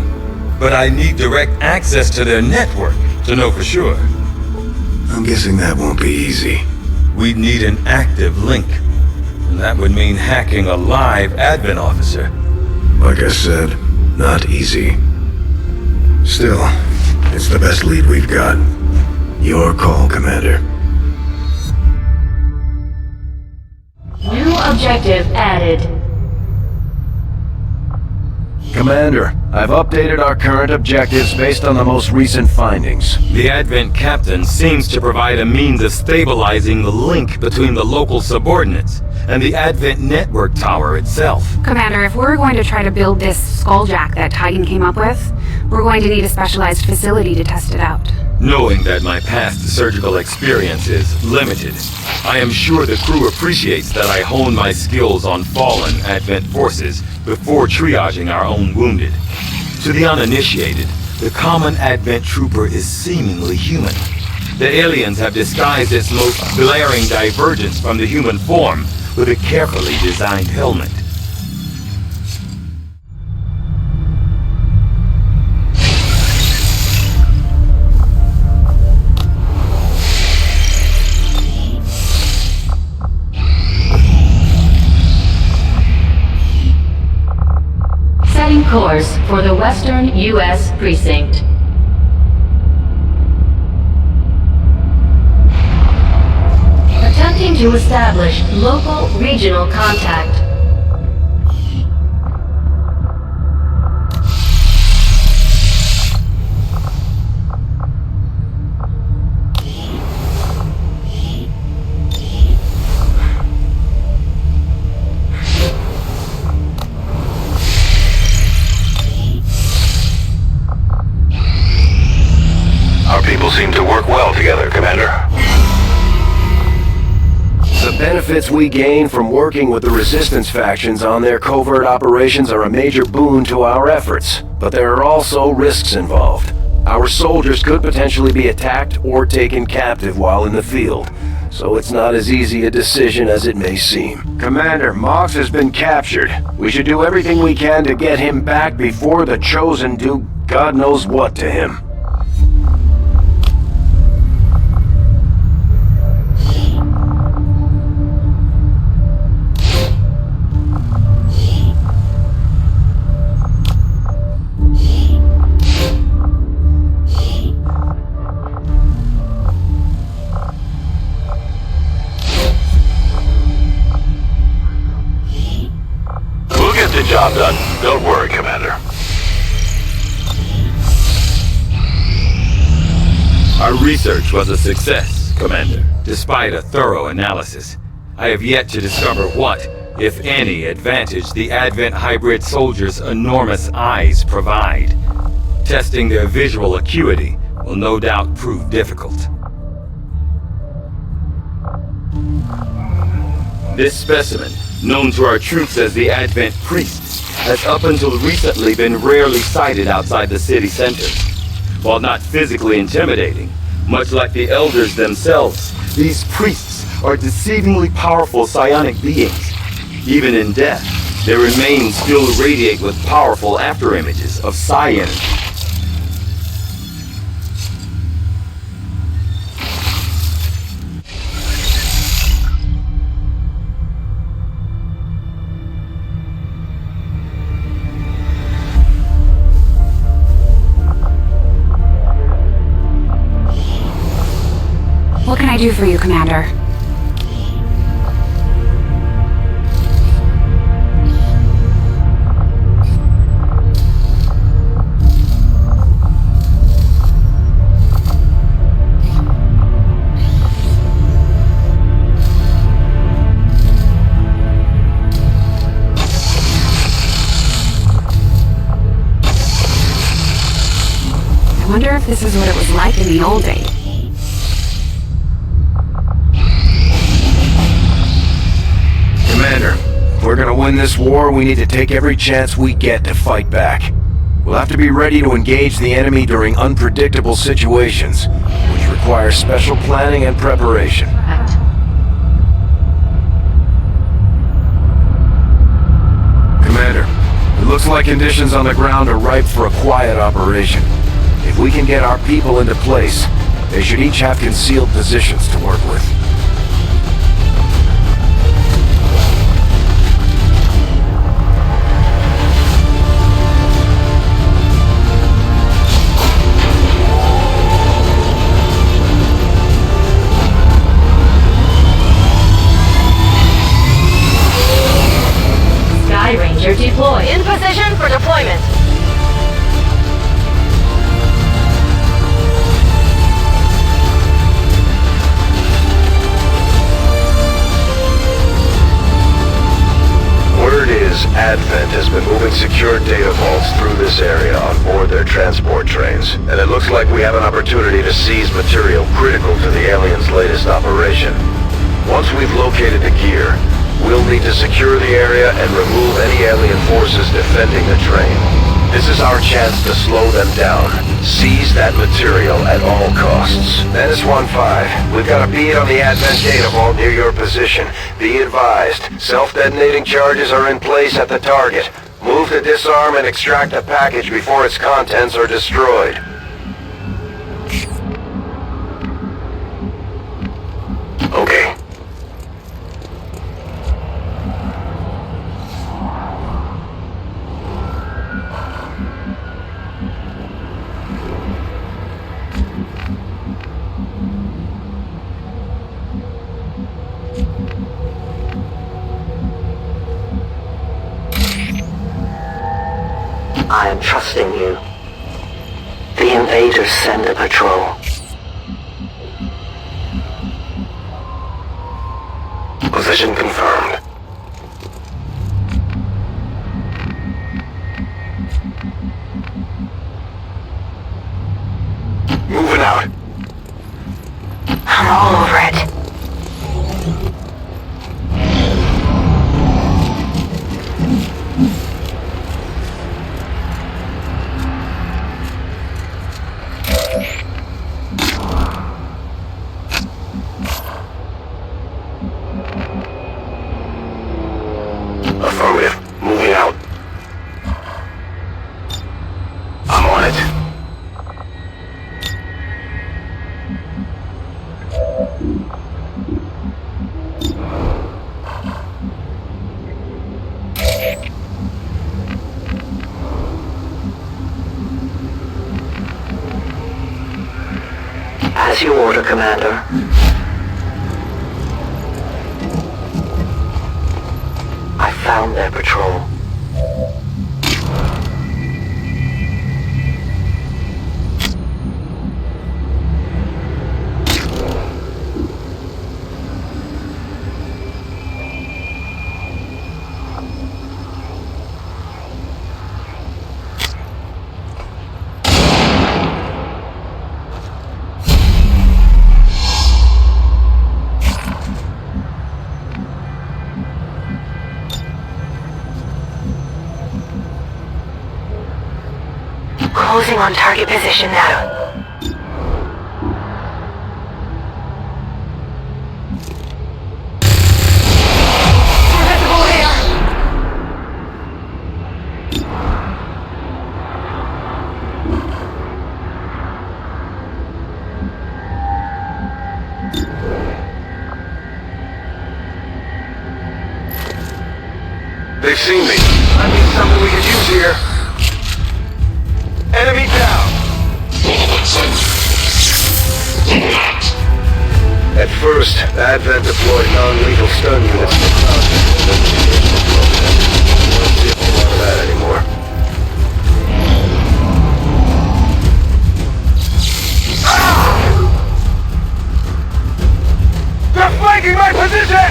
But I need direct access to their network to know for sure. I'm guessing that won't be easy. We'd need an active link. And that would mean hacking a live Advent officer. Like I said, not easy. Still, it's the best lead we've got. Your call, Commander. New objective added. Commander, I've updated our current objectives based on the most recent findings. The Advent captain seems to provide a means of stabilizing the link between the local subordinates and the Advent network tower itself. Commander, if we're going to try to build this skulljack that Titan came up with, we're going to need a specialized facility to test it out. Knowing that my past surgical experience is limited, I am sure the crew appreciates that I hone my skills on fallen Advent forces before triaging our own wounded. To the uninitiated, the common Advent trooper is seemingly human. The aliens have disguised its most glaring divergence from the human form with a carefully designed helmet. Setting course for the Western U.S. precinct. Attempting to establish local regional contact. seem to work well together, Commander. The benefits we gain from working with the Resistance factions on their covert operations are a major boon to our efforts, but there are also risks involved. Our soldiers could potentially be attacked or taken captive while in the field, so it's not as easy a decision as it may seem. Commander, Mox has been captured. We should do everything we can to get him back before the Chosen do God knows what to him. Job done. Don't worry, Commander. Our research was a success, Commander. Despite a thorough analysis, I have yet to discover what, if any, advantage the Advent hybrid soldiers' enormous eyes provide. Testing their visual acuity will no doubt prove difficult. This specimen, known to our troops as the Advent Priests, has up until recently been rarely sighted outside the city center. While not physically intimidating, much like the Elders themselves, these priests are deceivingly powerful psionic beings. Even in death, their remains still radiate with powerful afterimages of psi energy. What can I do for you, Commander? I wonder if this is what it was like in the old days. Commander, if we're gonna win this war, we need to take every chance we get to fight back. We'll have to be ready to engage the enemy during unpredictable situations, which require special planning and preparation. Commander, it looks like conditions on the ground are ripe for a quiet operation. If we can get our people into place, they should each have concealed positions to work with. Ranger deployed. In position for deployment. Word is, Advent has been moving secure data vaults through this area on board their transport trains, and it looks like we have an opportunity to seize material critical to the aliens' latest operation. Once we've located the gear, we'll need to secure the area and remove any alien forces defending the train. This is our chance to slow them down. Seize that material at all costs. Menace 1-5, we've got a bead on the Advent data vault near your position. Be advised, self-detonating charges are in place at the target. Move to disarm and extract the package before its contents are destroyed. Okay. I am trusting you. The invaders send a patrol. Position confirmed. Moving out. I'm all over it. Affirmative. Moving out. I'm on it. As you order, Commander. I found their patrol. Closing on target position now. Invisible here! They've seen me. I need something we could use here. Enemy down! At first, Advent deployed non-lethal stun units to ground control. We don't see a whole lot of that anymore. They're flanking my position!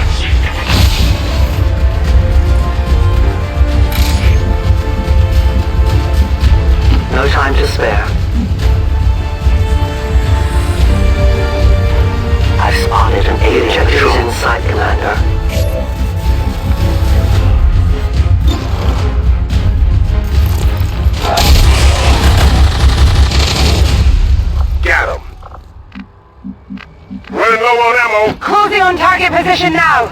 No time to spare. I've spotted an alien who's in sight, Commander. Got him. Running low on ammo. Closing on target position now.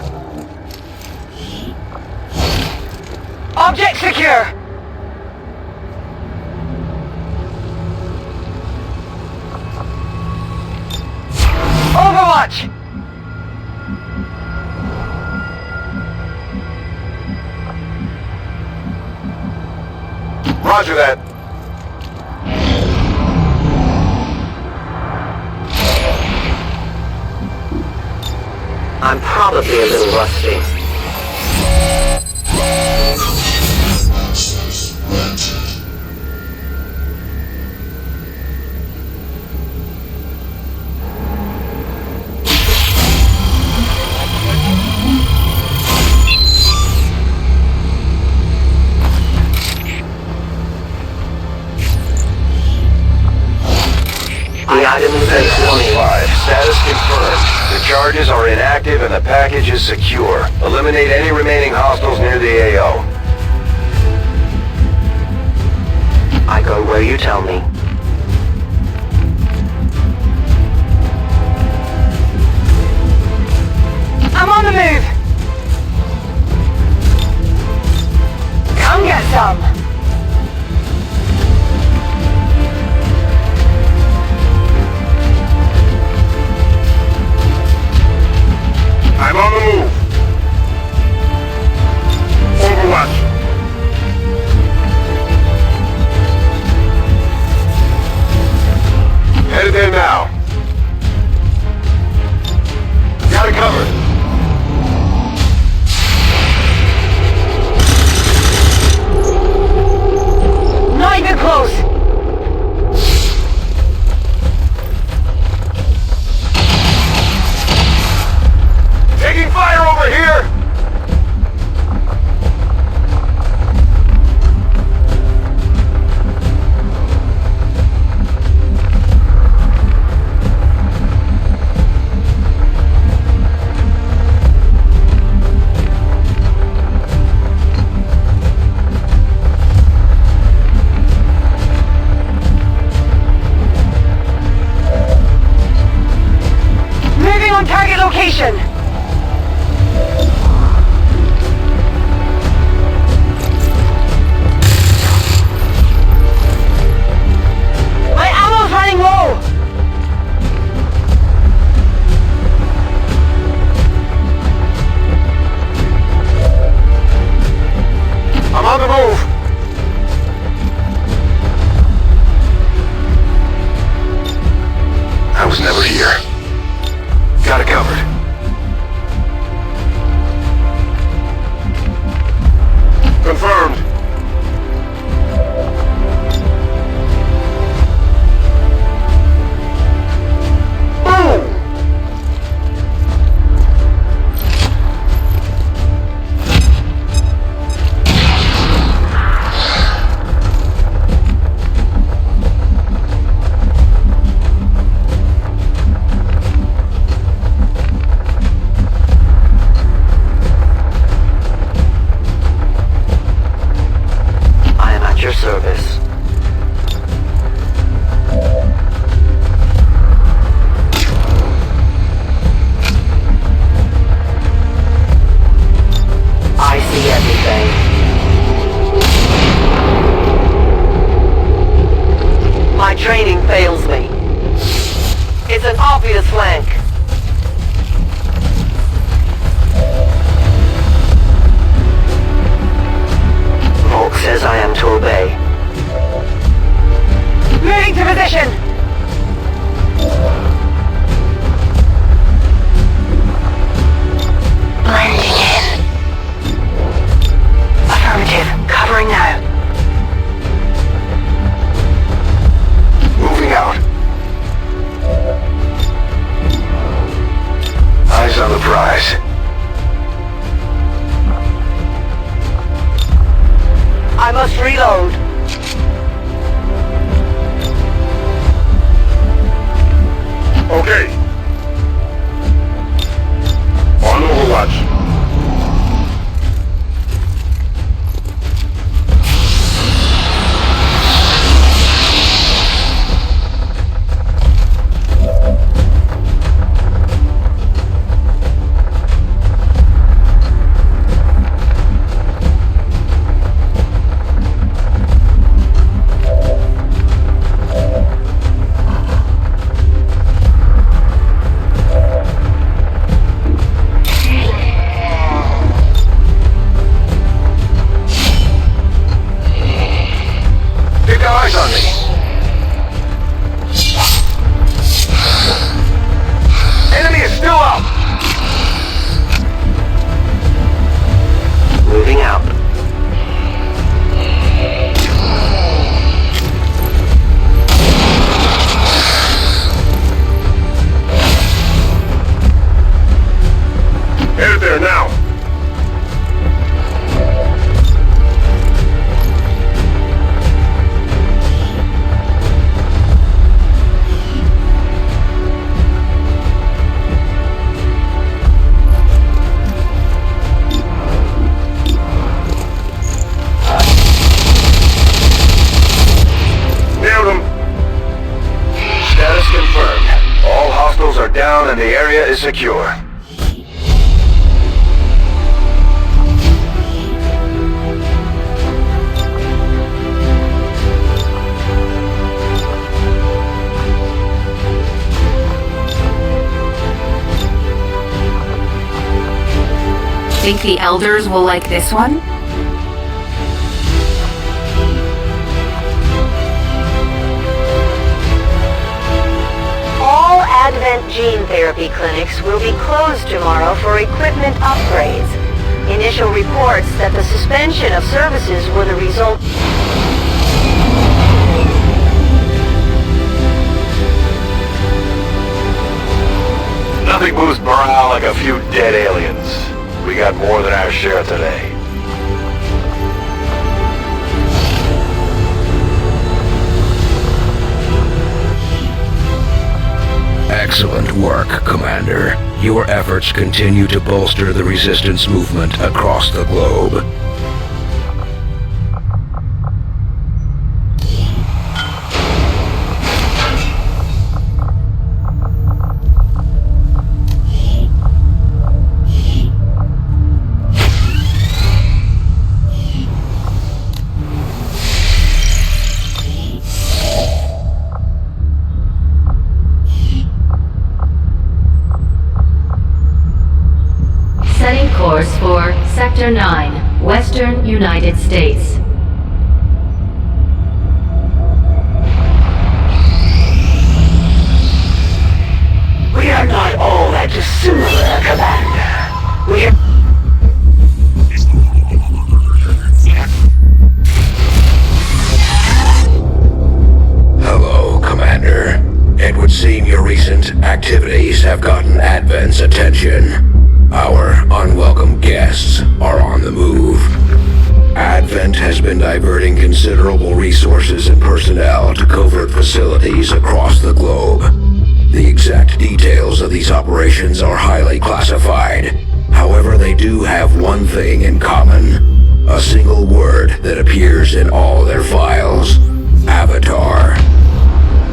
Object secure. Overwatch! Roger that. I'm probably a little rusty. The item is S-25. Status confirmed. The charges are inactive and the package is secure. Eliminate any remaining hostiles near the AO. I go where you tell me. I'm on the move! Come get some! I'm on the move. Overwatch. Headed there now. Got it covered. training fails me. It's an obvious flank. Volk says I am to obey. Moving to position! Blending in. Affirmative. Covering now. Moving out. Eyes on the prize. I must reload. Okay. On Overwatch. down and the area is secure. Think the elders will like this one? All Advent gene therapy clinics will be closed tomorrow for equipment upgrades. Initial reports that the suspension of services were the result. Nothing boosts morale like a few dead aliens. We got more than our share today. Excellent work, Commander. Your efforts continue to bolster the Resistance movement across the globe. Setting course for Sector 9, Western United States. We are not all that dissimilar, Commander. We are... Hello, Commander. It would seem your recent activities have gotten Advent's attention. Our unwelcome guests are on the move. Advent has been diverting considerable resources and personnel to covert facilities across the globe. The exact details of these operations are highly classified. However, they do have one thing in common. A single word that appears in all their files. Avatar.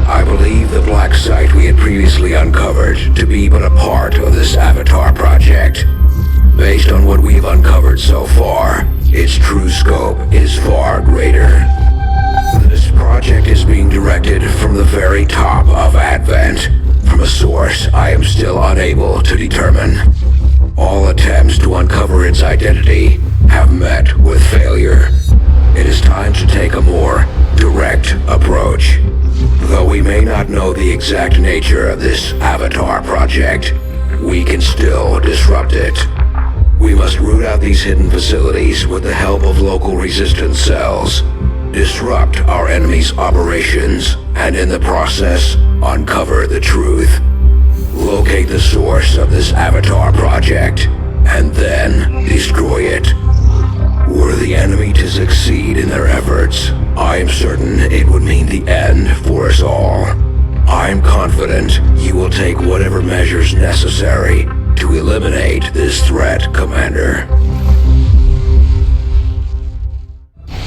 I believe the black site we had previously uncovered to be but a part of this Avatar project. Based on what we've uncovered so far, its true scope is far greater. The project is being directed from the very top of Advent, from a source I am still unable to determine. All attempts to uncover its identity have met with failure. It is time to take a more direct approach. Though we may not know the exact nature of this Avatar project, we can still disrupt it. We must root out these hidden facilities with the help of local resistance cells, disrupt our enemy's operations, and in the process, uncover the truth. Locate the source of this Avatar project, and then destroy it. Were the enemy to succeed in their efforts, I am certain it would mean the end for us all. I am confident you will take whatever measures necessary to eliminate this threat, Commander.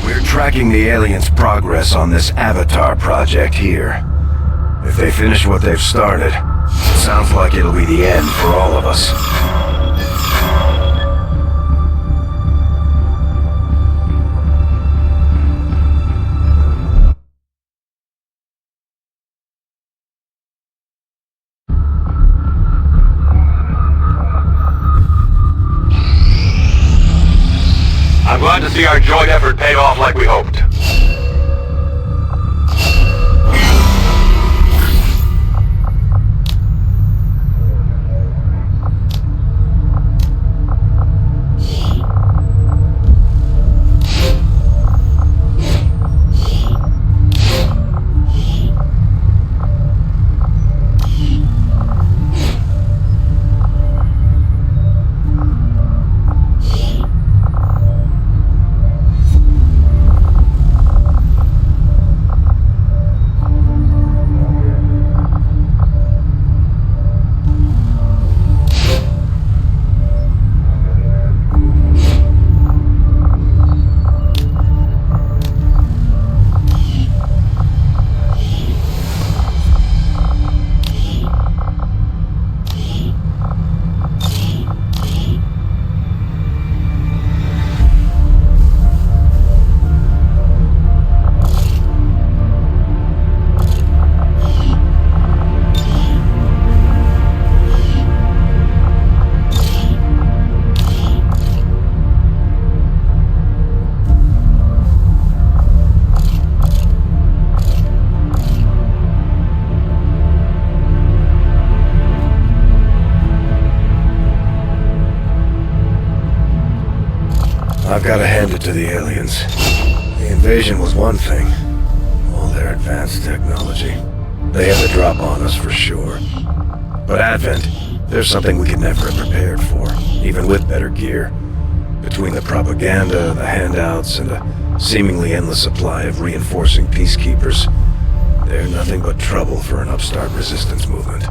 We're tracking the aliens' progress on this Avatar project here. If they finish what they've started, it sounds like it'll be the end for all of us. I'm glad to see our joint effort paid off like we hoped. I've got to hand it to the aliens. The invasion was one thing. All their advanced technology. They had the drop on us for sure. But Advent, there's something we could never have prepared for, even with better gear. Between the propaganda, the handouts, and a seemingly endless supply of reinforcing peacekeepers, they're nothing but trouble for an upstart resistance movement.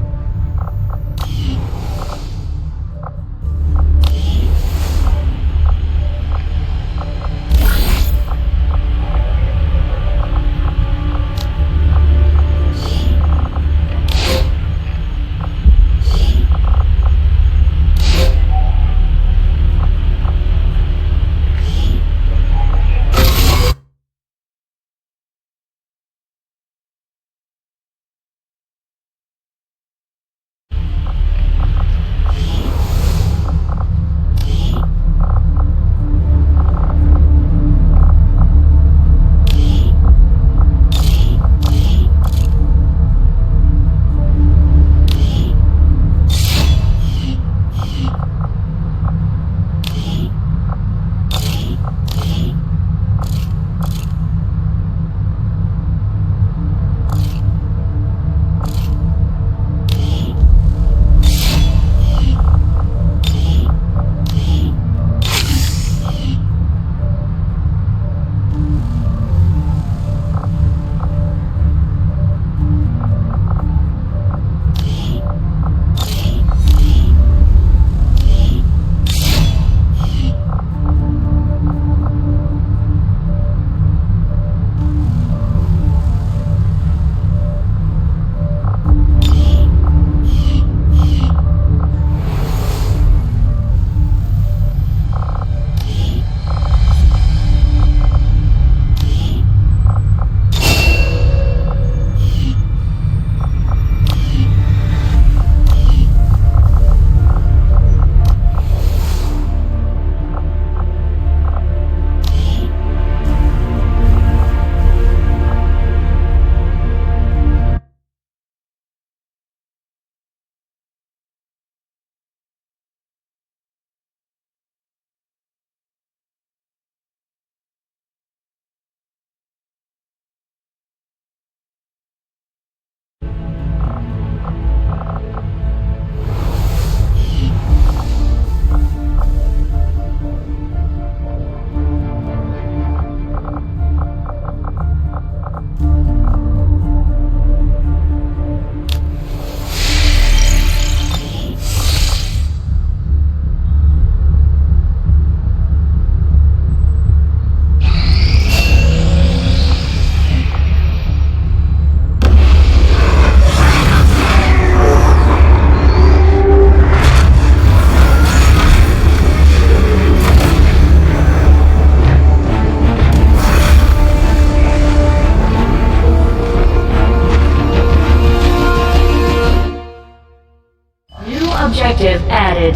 objective added.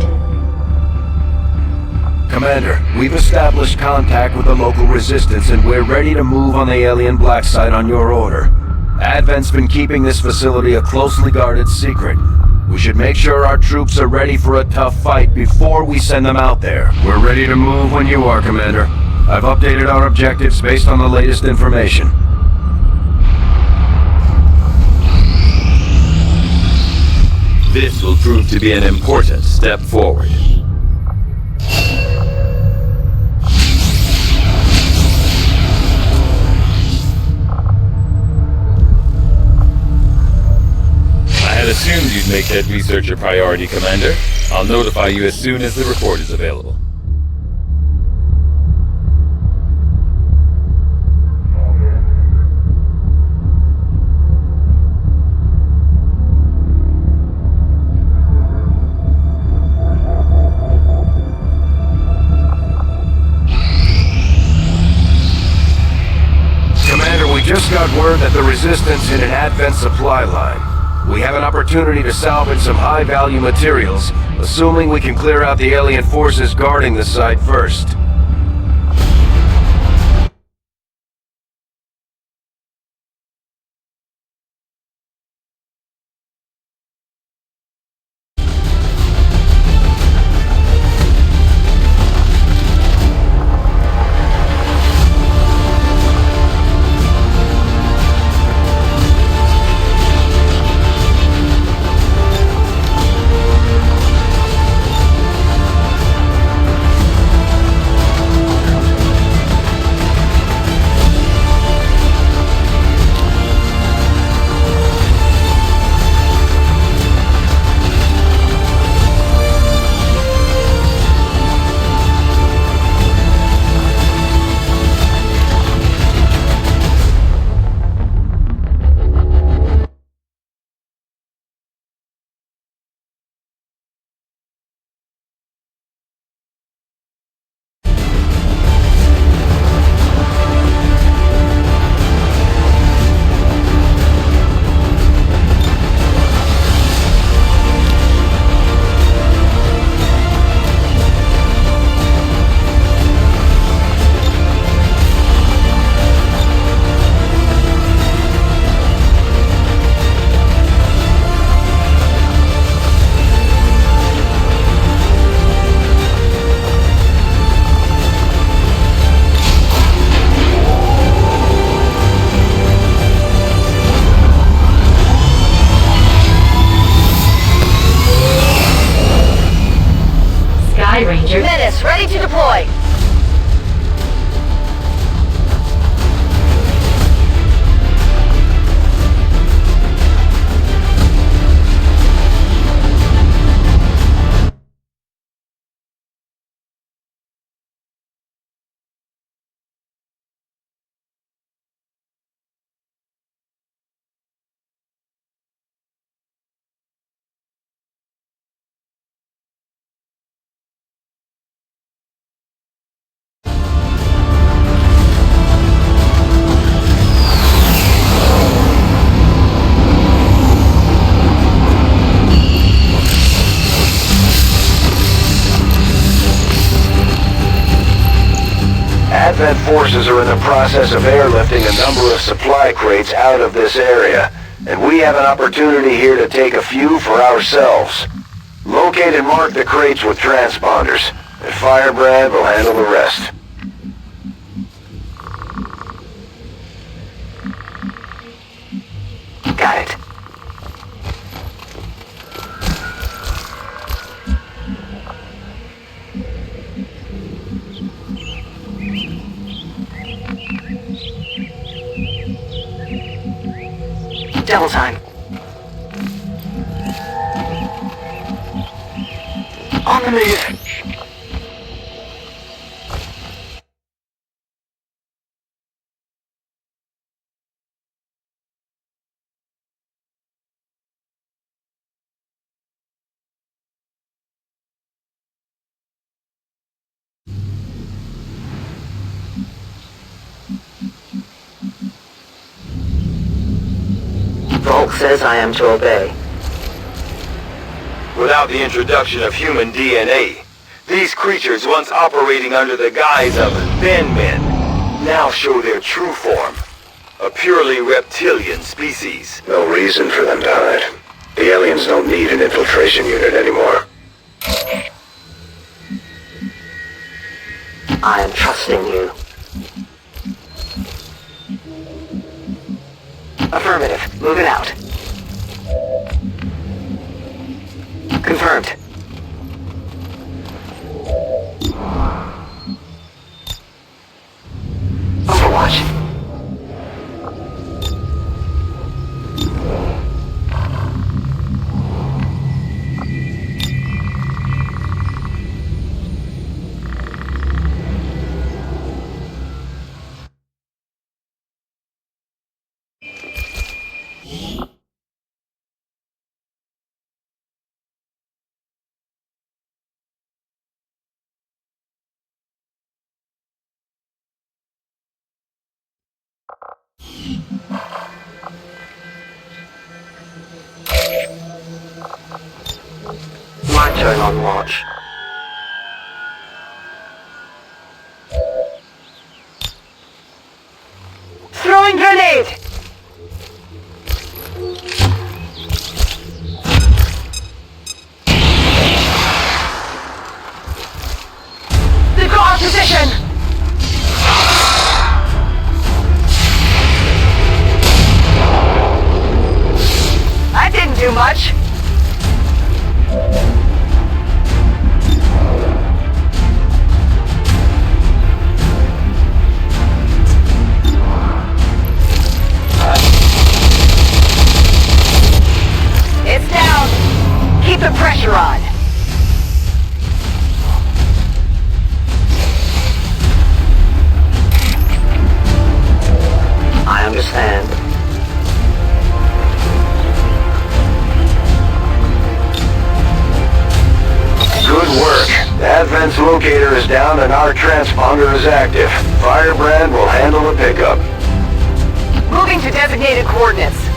Commander, we've established contact with the local resistance and we're ready to move on the alien black site on your order. Advent's been keeping this facility a closely guarded secret. We should make sure our troops are ready for a tough fight before we send them out there. We're ready to move when you are, Commander. I've updated our objectives based on the latest information. This will prove to be an important step forward. I had assumed you'd make that research a priority, Commander. I'll notify you as soon as the report is available. Commander, we just got word that the Resistance hit an Advent supply line. We have an opportunity to salvage some high-value materials, assuming we can clear out the alien forces guarding the site first. Menace, ready to deploy. Advent forces are in the process of airlifting a number of supply crates out of this area, and we have an opportunity here to take a few for ourselves. Locate and mark the crates with transponders, and Firebrand will handle the rest. Got it. Double time. On the move. Volk says I am to obey. Without the introduction of human DNA, these creatures once operating under the guise of thin men now show their true form. A purely reptilian species. No reason for them to hide. The aliens don't need an infiltration unit anymore. I am trusting you. Affirmative. Moving out. Confirmed. Overwatch. My turn on watch. Throwing grenade! They've got our position! That didn't do much. It's down. Keep the pressure on. I understand. Good work. The Advent's locator is down and our transponder is active. Firebrand will handle the pickup. Moving to designated coordinates.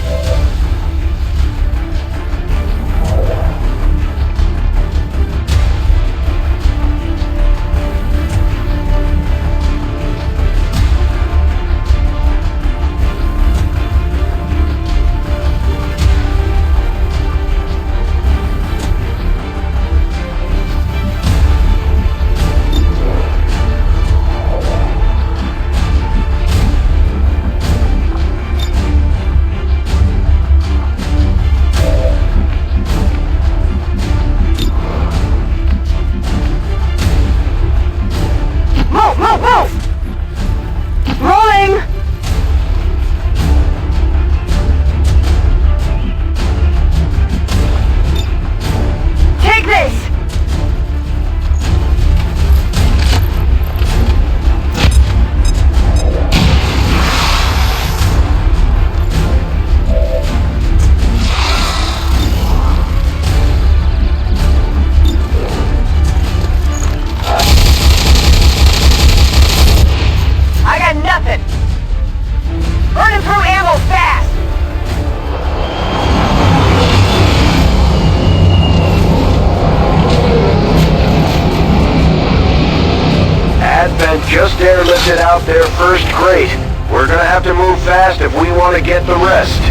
Just airlifted out their first crate. We're gonna have to move fast if we want to get the rest.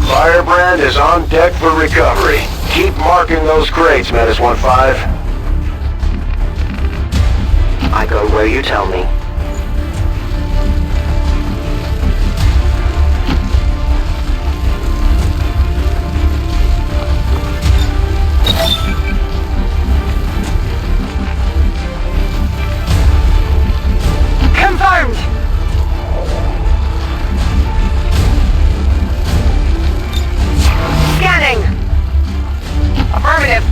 Firebrand is on deck for recovery. Keep marking those crates, Menace 1-5. I go where you tell me. Confirmed! Scanning! Affirmative.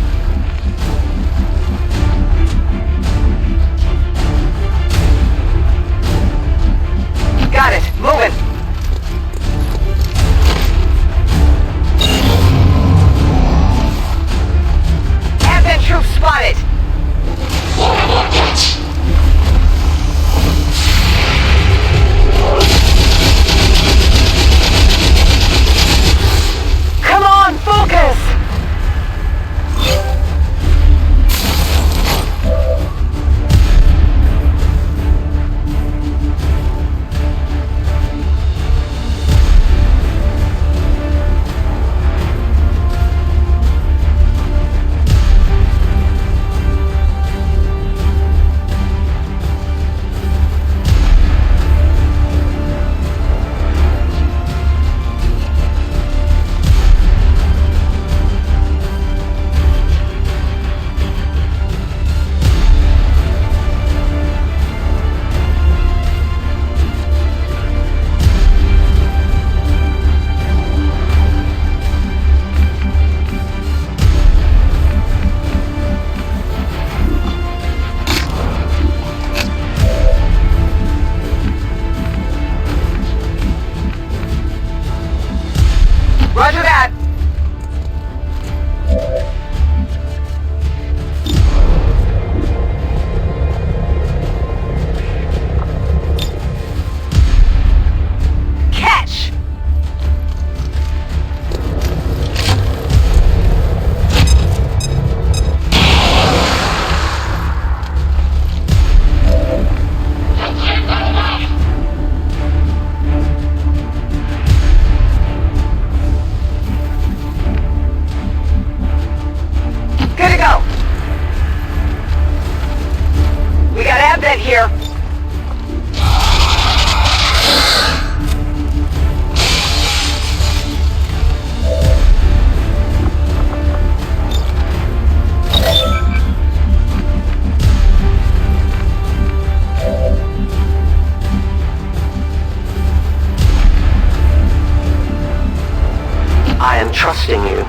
I am trusting you.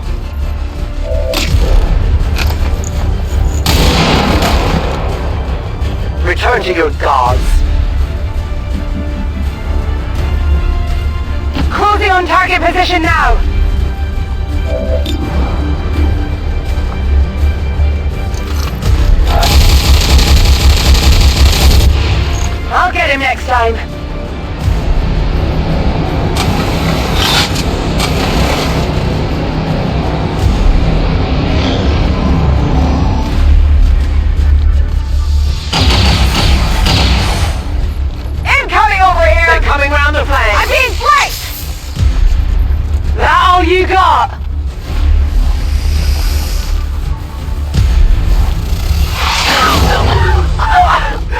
Return to your gods. Closing on target position now! I'll get him next time. Incoming over here! They're coming round the flank! I'm being flanked! That all you got?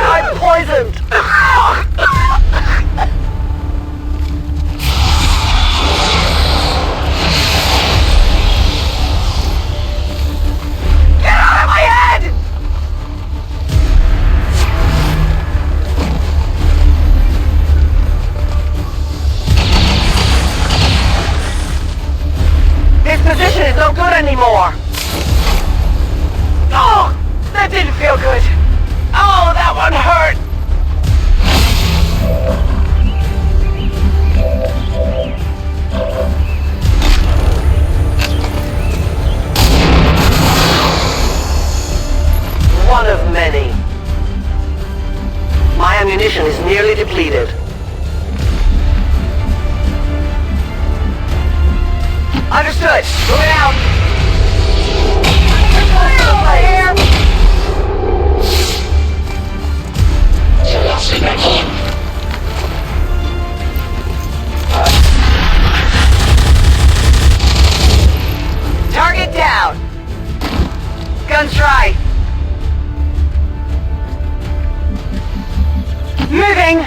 I'm poisoned! Get out of my head! His position is no good anymore! Oh! That didn't feel good! Oh, that one hurt! One of many. My ammunition is nearly depleted. Understood! Moving out! Clear over here! Target down! Guns dry! Moving!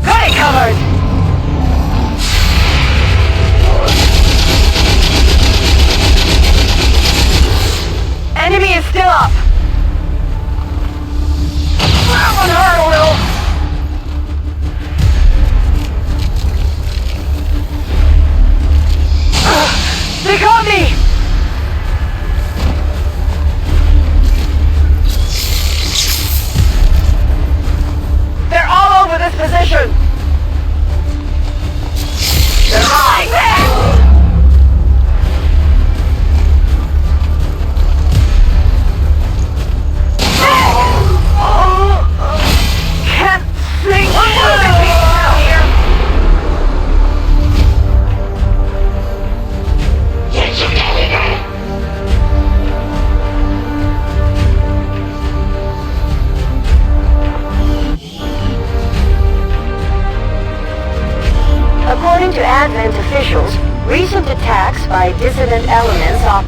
Got it covered! Enemy is still up! That one hurt a little! They got me! They're all over this position! They're mine! Can't see! According to Advent officials, recent attacks by dissident elements on...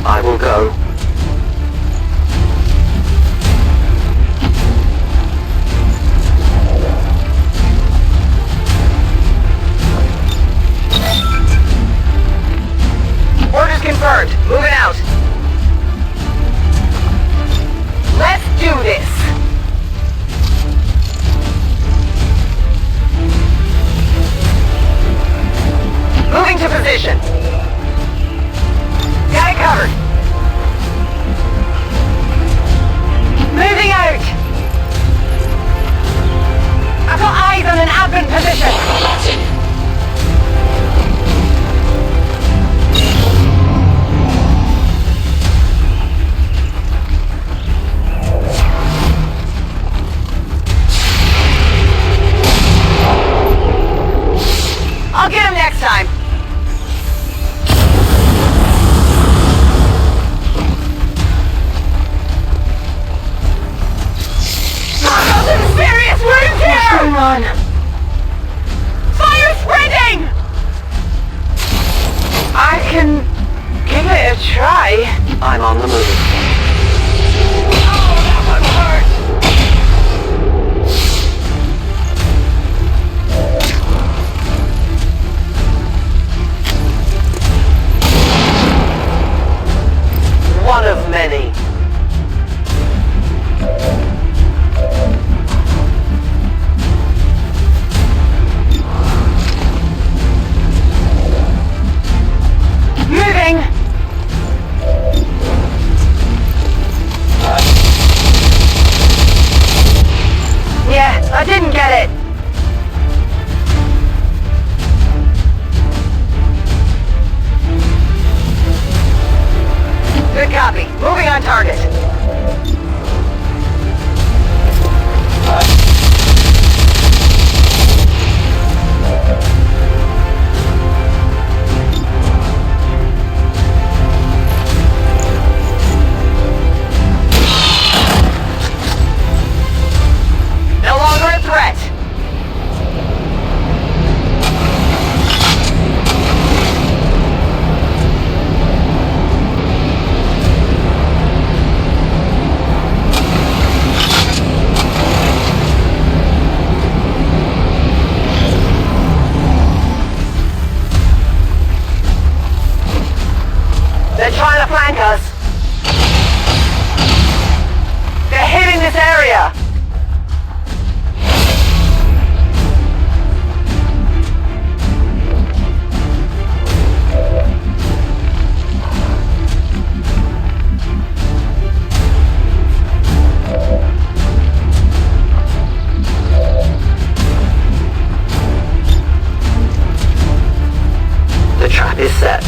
I will go. Orders confirmed. Moving out. Let's do this. Moving to position. Got it covered. Moving out! I've got eyes on an advent position! I'll get him next time. Serious wounds here! What's going on? Fire spreading! I can on target. No longer a threat. They're trying to flank us. They're hitting this area. The trap is set.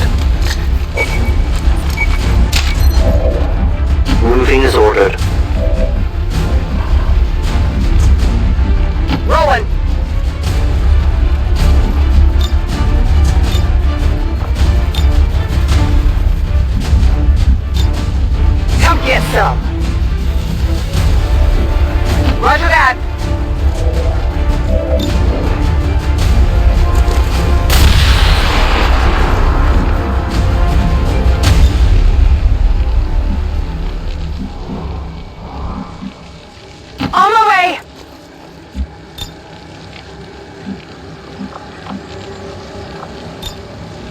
Moving as ordered. Rolling! Come get some! Roger that! On my way!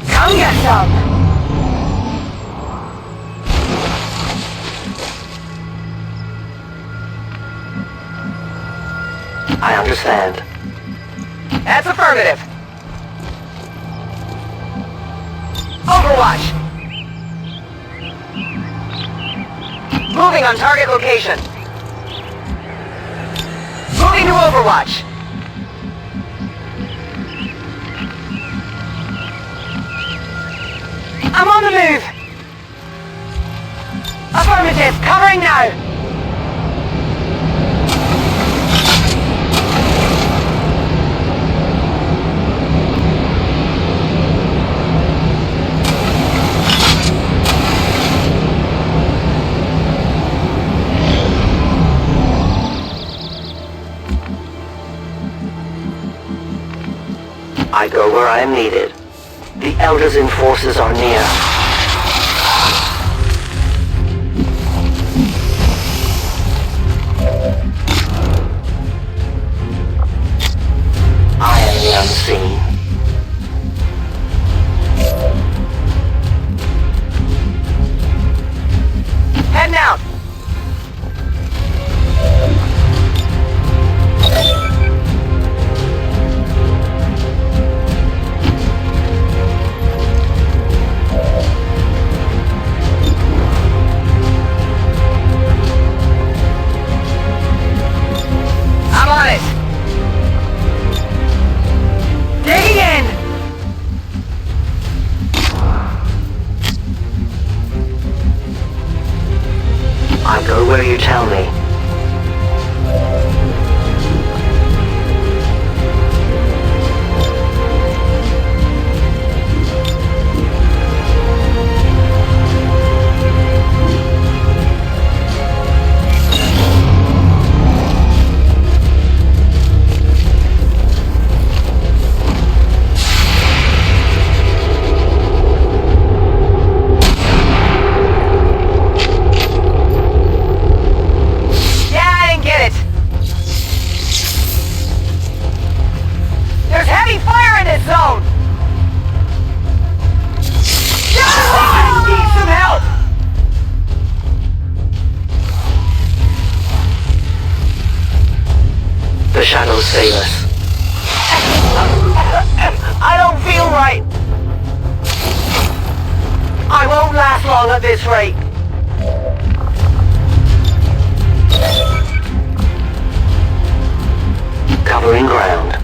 Come get some! I understand. That's affirmative. Overwatch! Moving on target location. Moving to Overwatch. I'm on the move. Affirmative. Covering now. I go where I am needed. The Elders and forces are near. I am the unseen. Heading out! I go where you tell me. The shadows save us. I don't feel right. I won't last long at this rate. Covering ground.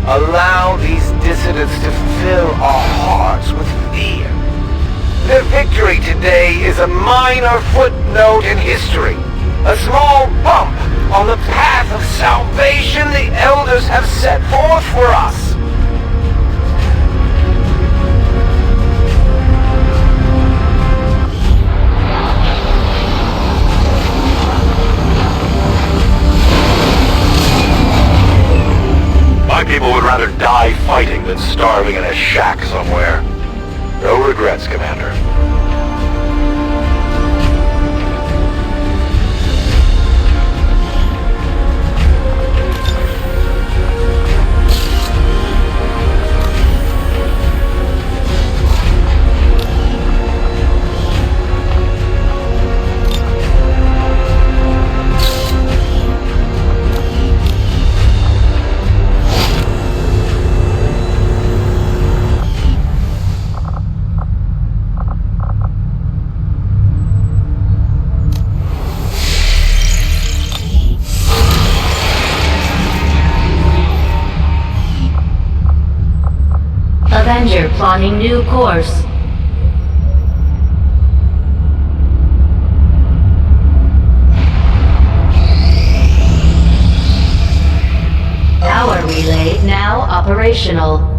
allow these dissidents to fill our hearts with fear. Their victory today is a minor footnote in history, a small bump on the path of salvation the Elders have set forth for us. My people would rather die fighting than starving in a shack somewhere. No regrets, Commander. Avenger plotting new course. Power relay now operational.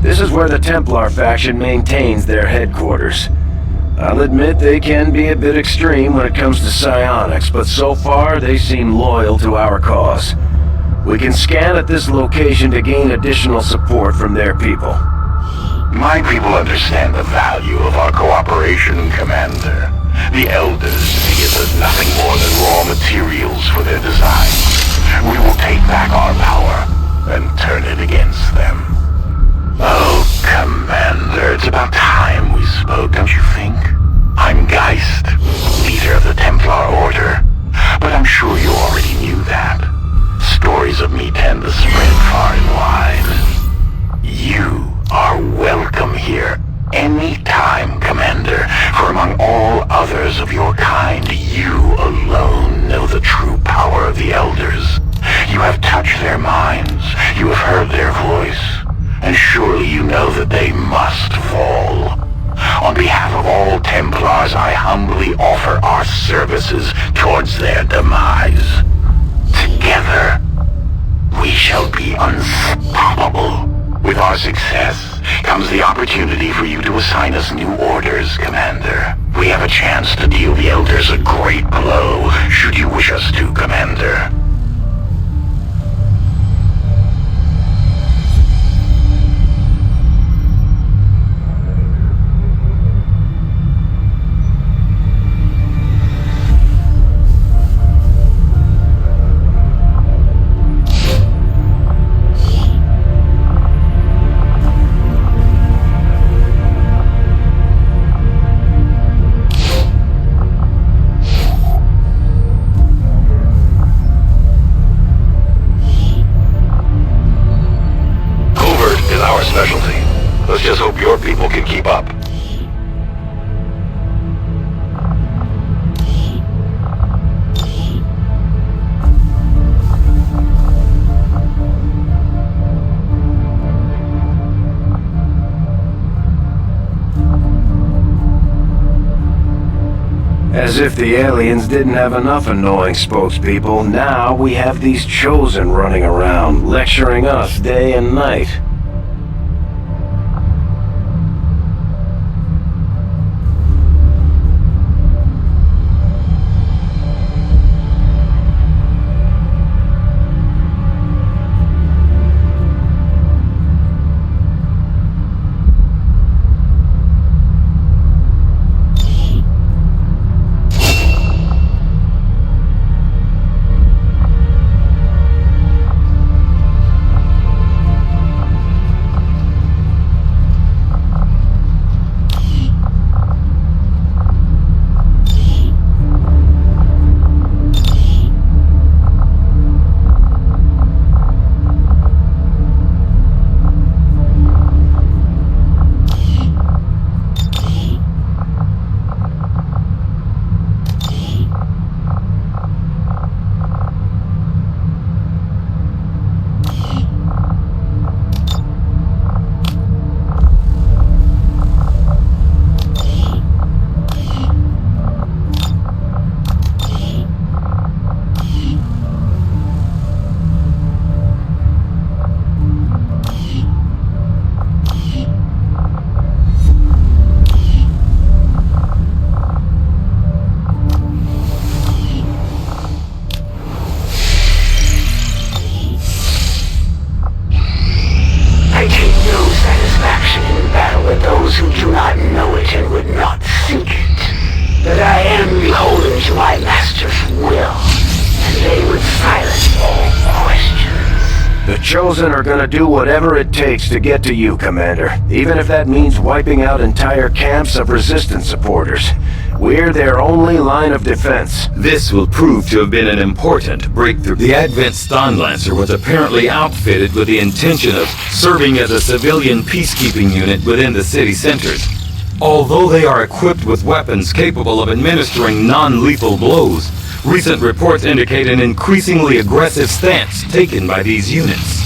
This is where the Templar faction maintains their headquarters. I'll admit they can be a bit extreme when it comes to psionics, but so far they seem loyal to our cause. We can scan at this location to gain additional support from their people. My people understand the value of our cooperation, Commander. The Elders see us as nothing more than raw materials for their designs. We will take back our power and turn it against them. Oh, Commander, it's about time we spoke, don't you think? I'm Geist, leader of the Templar Order, but I'm sure you already knew that. Stories of me tend to spread far and wide. You are welcome here anytime, Commander, for among all others of your kind, you alone know the true power of the Elders. You have touched their minds, you have heard their voice, and surely you know that they must fall. On behalf of all Templars, I humbly offer our services towards their demise. Together, we shall be unstoppable. With our success comes the opportunity for you to assign us new orders, Commander. We have a chance to deal the Elders a great blow, should you wish us to, Commander. Specialty. Let's just hope your people can keep up. As if the aliens didn't have enough annoying spokespeople, now we have these Chosen running around, lecturing us day and night. Chosen are gonna do whatever it takes to get to you, Commander. Even if that means wiping out entire camps of Resistance supporters. We're their only line of defense. This will prove to have been an important breakthrough. The Advent Stun Lancer was apparently outfitted with the intention of serving as a civilian peacekeeping unit within the city centers. Although they are equipped with weapons capable of administering non-lethal blows, recent reports indicate an increasingly aggressive stance taken by these units.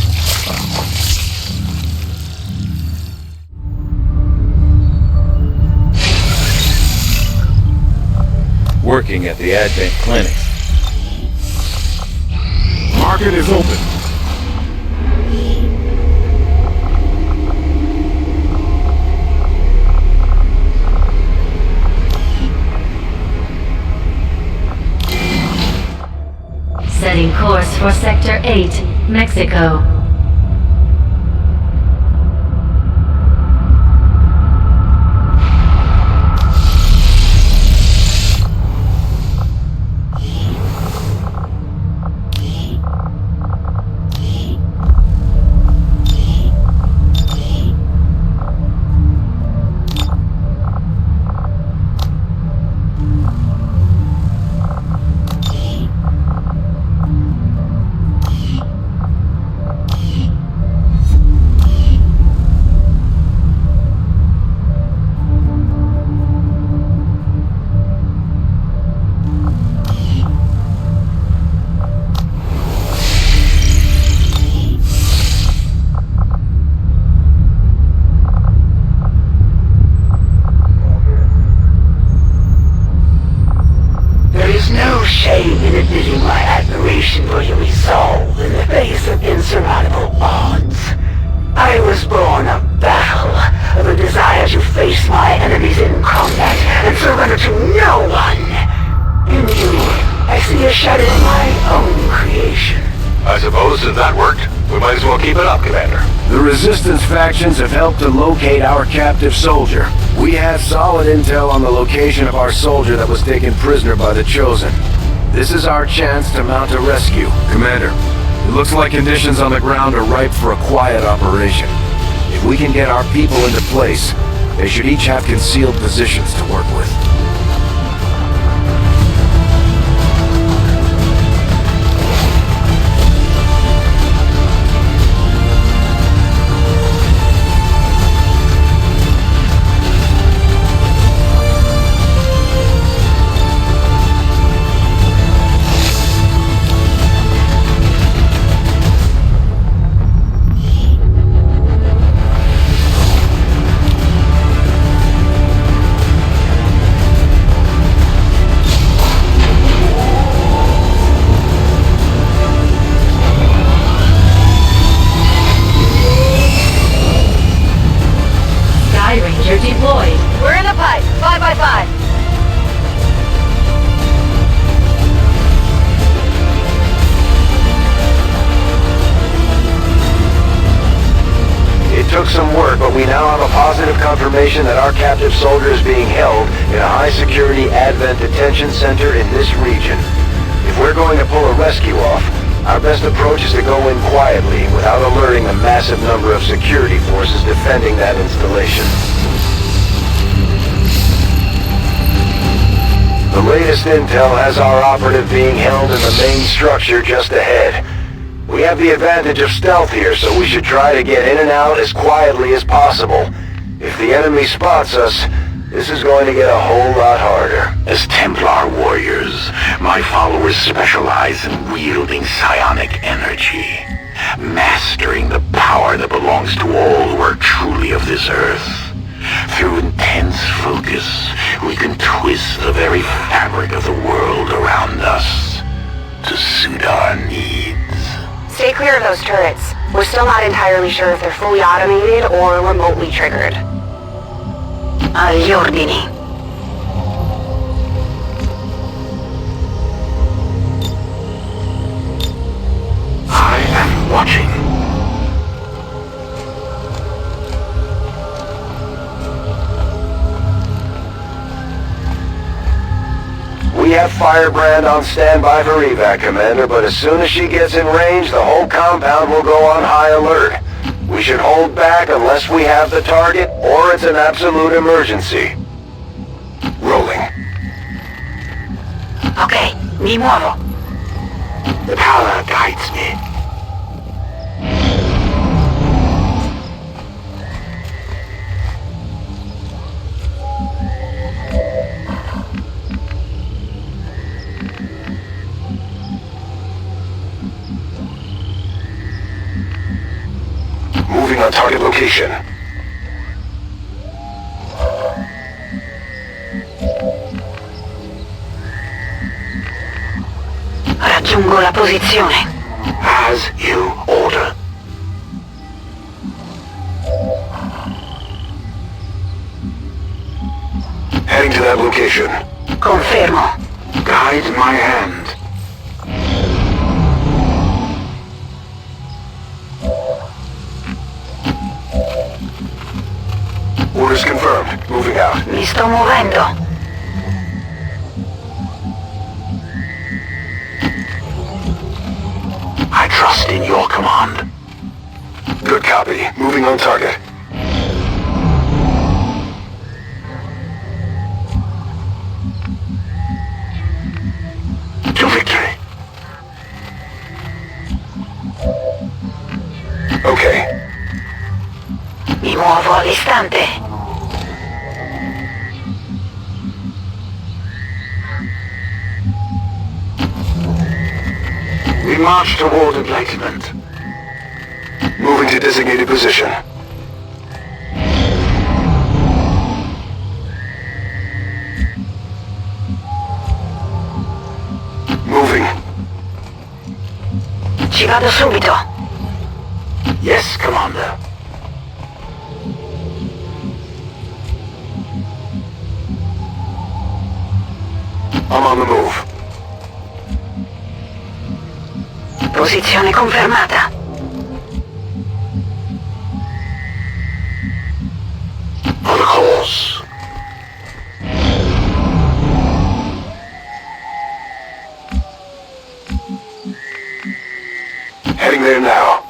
Working at the Advent Clinic. Market is open. Setting course for Sector 8, Mexico. shame in admitting my admiration for your resolve in the face of insurmountable odds. I was born of battle, of a desire to face my enemies in combat and surrender to no one. In you, I see a shadow of my own creation. I suppose since that worked, we might as well keep it up, Commander. The Resistance factions have helped to locate our captive soldier. We have solid intel on the location of our soldier that was taken prisoner by the Chosen. This is our chance to mount a rescue. Commander, it looks like conditions on the ground are ripe for a quiet operation. If we can get our people into place, they should each have concealed positions to work with. Deployed. We're in the pipe. 5x5. It took some work, but we now have a positive confirmation that our captive soldier is being held in a high-security Advent detention center in this region. If we're going to pull a rescue off, our best approach is to go in quietly without alerting the massive number of security forces defending that installation. The latest intel has our operative being held in the main structure just ahead. We have the advantage of stealth here, so we should try to get in and out as quietly as possible. If the enemy spots us, this is going to get a whole lot harder. As Templar warriors, my followers specialize in wielding psionic energy, mastering the power that belongs to all who are truly of this earth. Through intense focus, we can twist the very fabric of the world around us to suit our needs. Stay clear of those turrets. We're still not entirely sure if they're fully automated or remotely triggered. Agli ordini. I am watching. We have Firebrand on standby for evac, Commander, but as soon as she gets in range, the whole compound will go on high alert. We should hold back unless we have the target, or it's an absolute emergency. Rolling. Ok, mi muovo. The power guides me. Moving on target location. Raggiungo la posizione. As you order. Heading to that location. Confermo. Guide my hand. Orders confirmed. Moving out. Mi sto muovendo. I trust in your command. Good copy. Moving on target. To victory. Okay. Mi muovo all'istante. We march toward emplacement. Moving to designated position. Moving. Ci vado subito. Yes, Commander. I'm on the move. Posizione confermata. On course. Heading there now.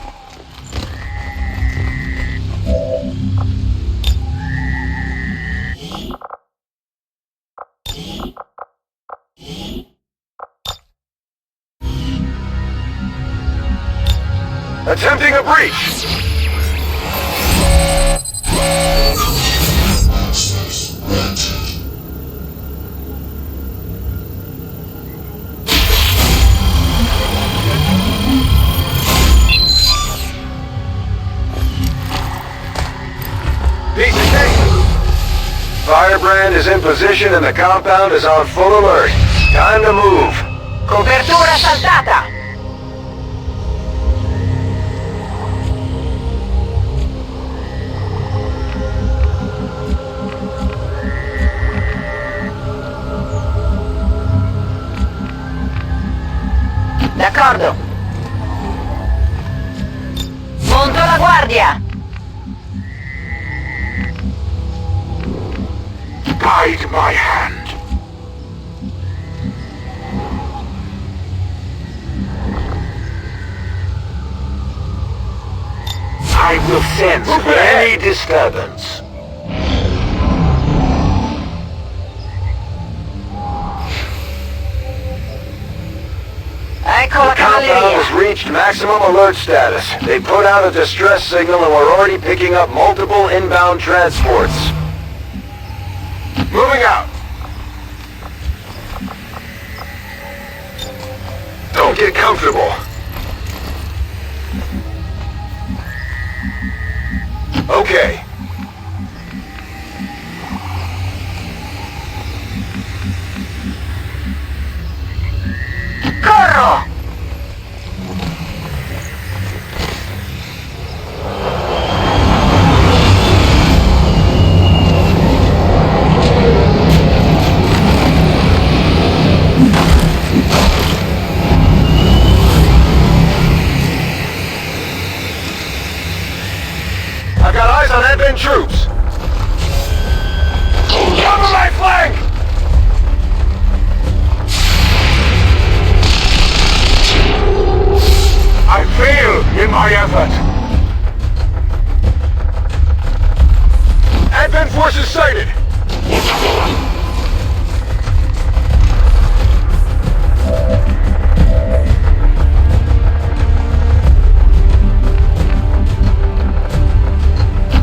Attempting a breach! Piece of cake! Firebrand is in position and the compound is on full alert. Time to move. Copertura saltata! D'accordo. Monto la guardia. Guide my hand. I will sense any disturbance. Ecco la The compound cavalleria. has reached maximum alert status. They put out a distress signal and we're already picking up multiple inbound transports. Moving out. Don't get comfortable. Okay. Corro! I've got eyes on advent troops. Cover my flank! my effort! Advent forces sighted!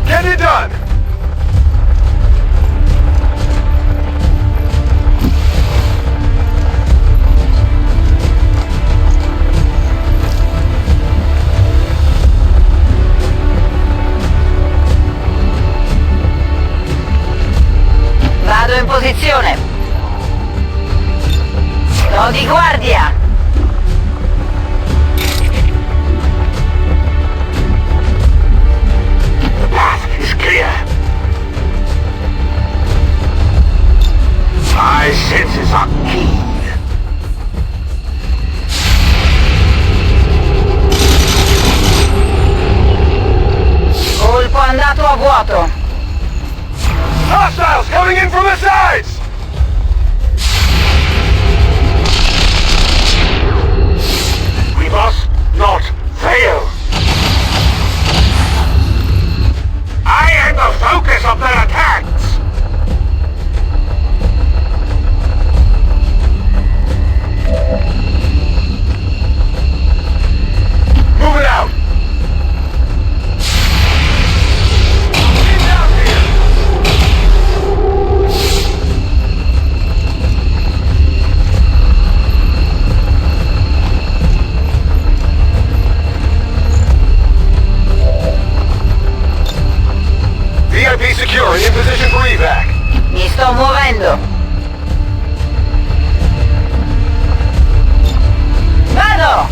Get it done! Vado in posizione. Sto di guardia. The path is clear. My senses are keen. Colpo andato a vuoto. Hostiles coming in from the sides! We must not fail. I am the focus of their attacks! Move it out! VIP secure and in position for evac. Mi sto muovendo. Vado!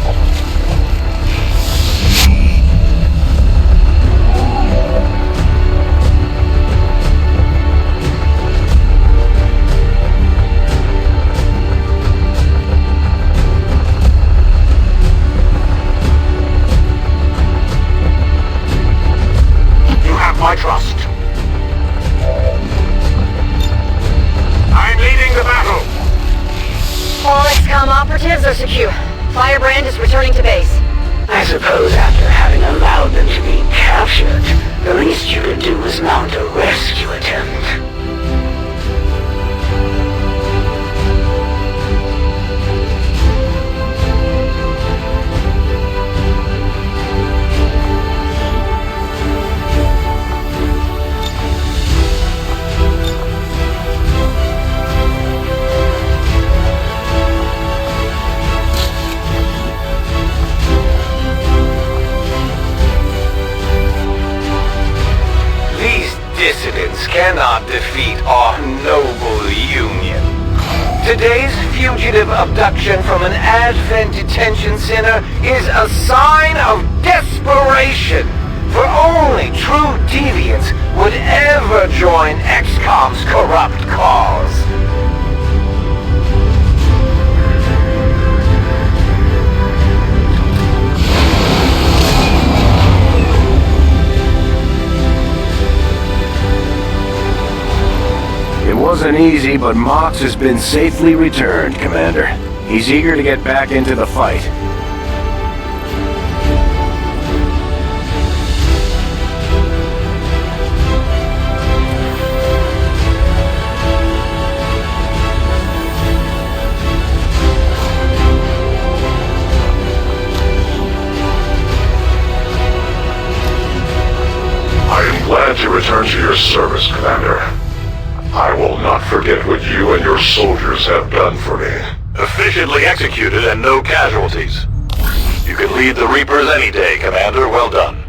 You have my trust. I'm leading the battle. All XCOM operatives are secure. Firebrand is returning to base. I suppose after having allowed them to be captured, the least you could do is mount a rescue attempt. Dissidents cannot defeat our noble union. Today's fugitive abduction from an Advent detention center is a sign of desperation, for only true deviants would ever join XCOM's corrupt cause. It wasn't easy, but Mox has been safely returned, Commander. He's eager to get back into the fight. I am glad to return to your service, Commander. I will not forget what you and your soldiers have done for me. Efficiently executed and no casualties. You can lead the Reapers any day, Commander. Well done.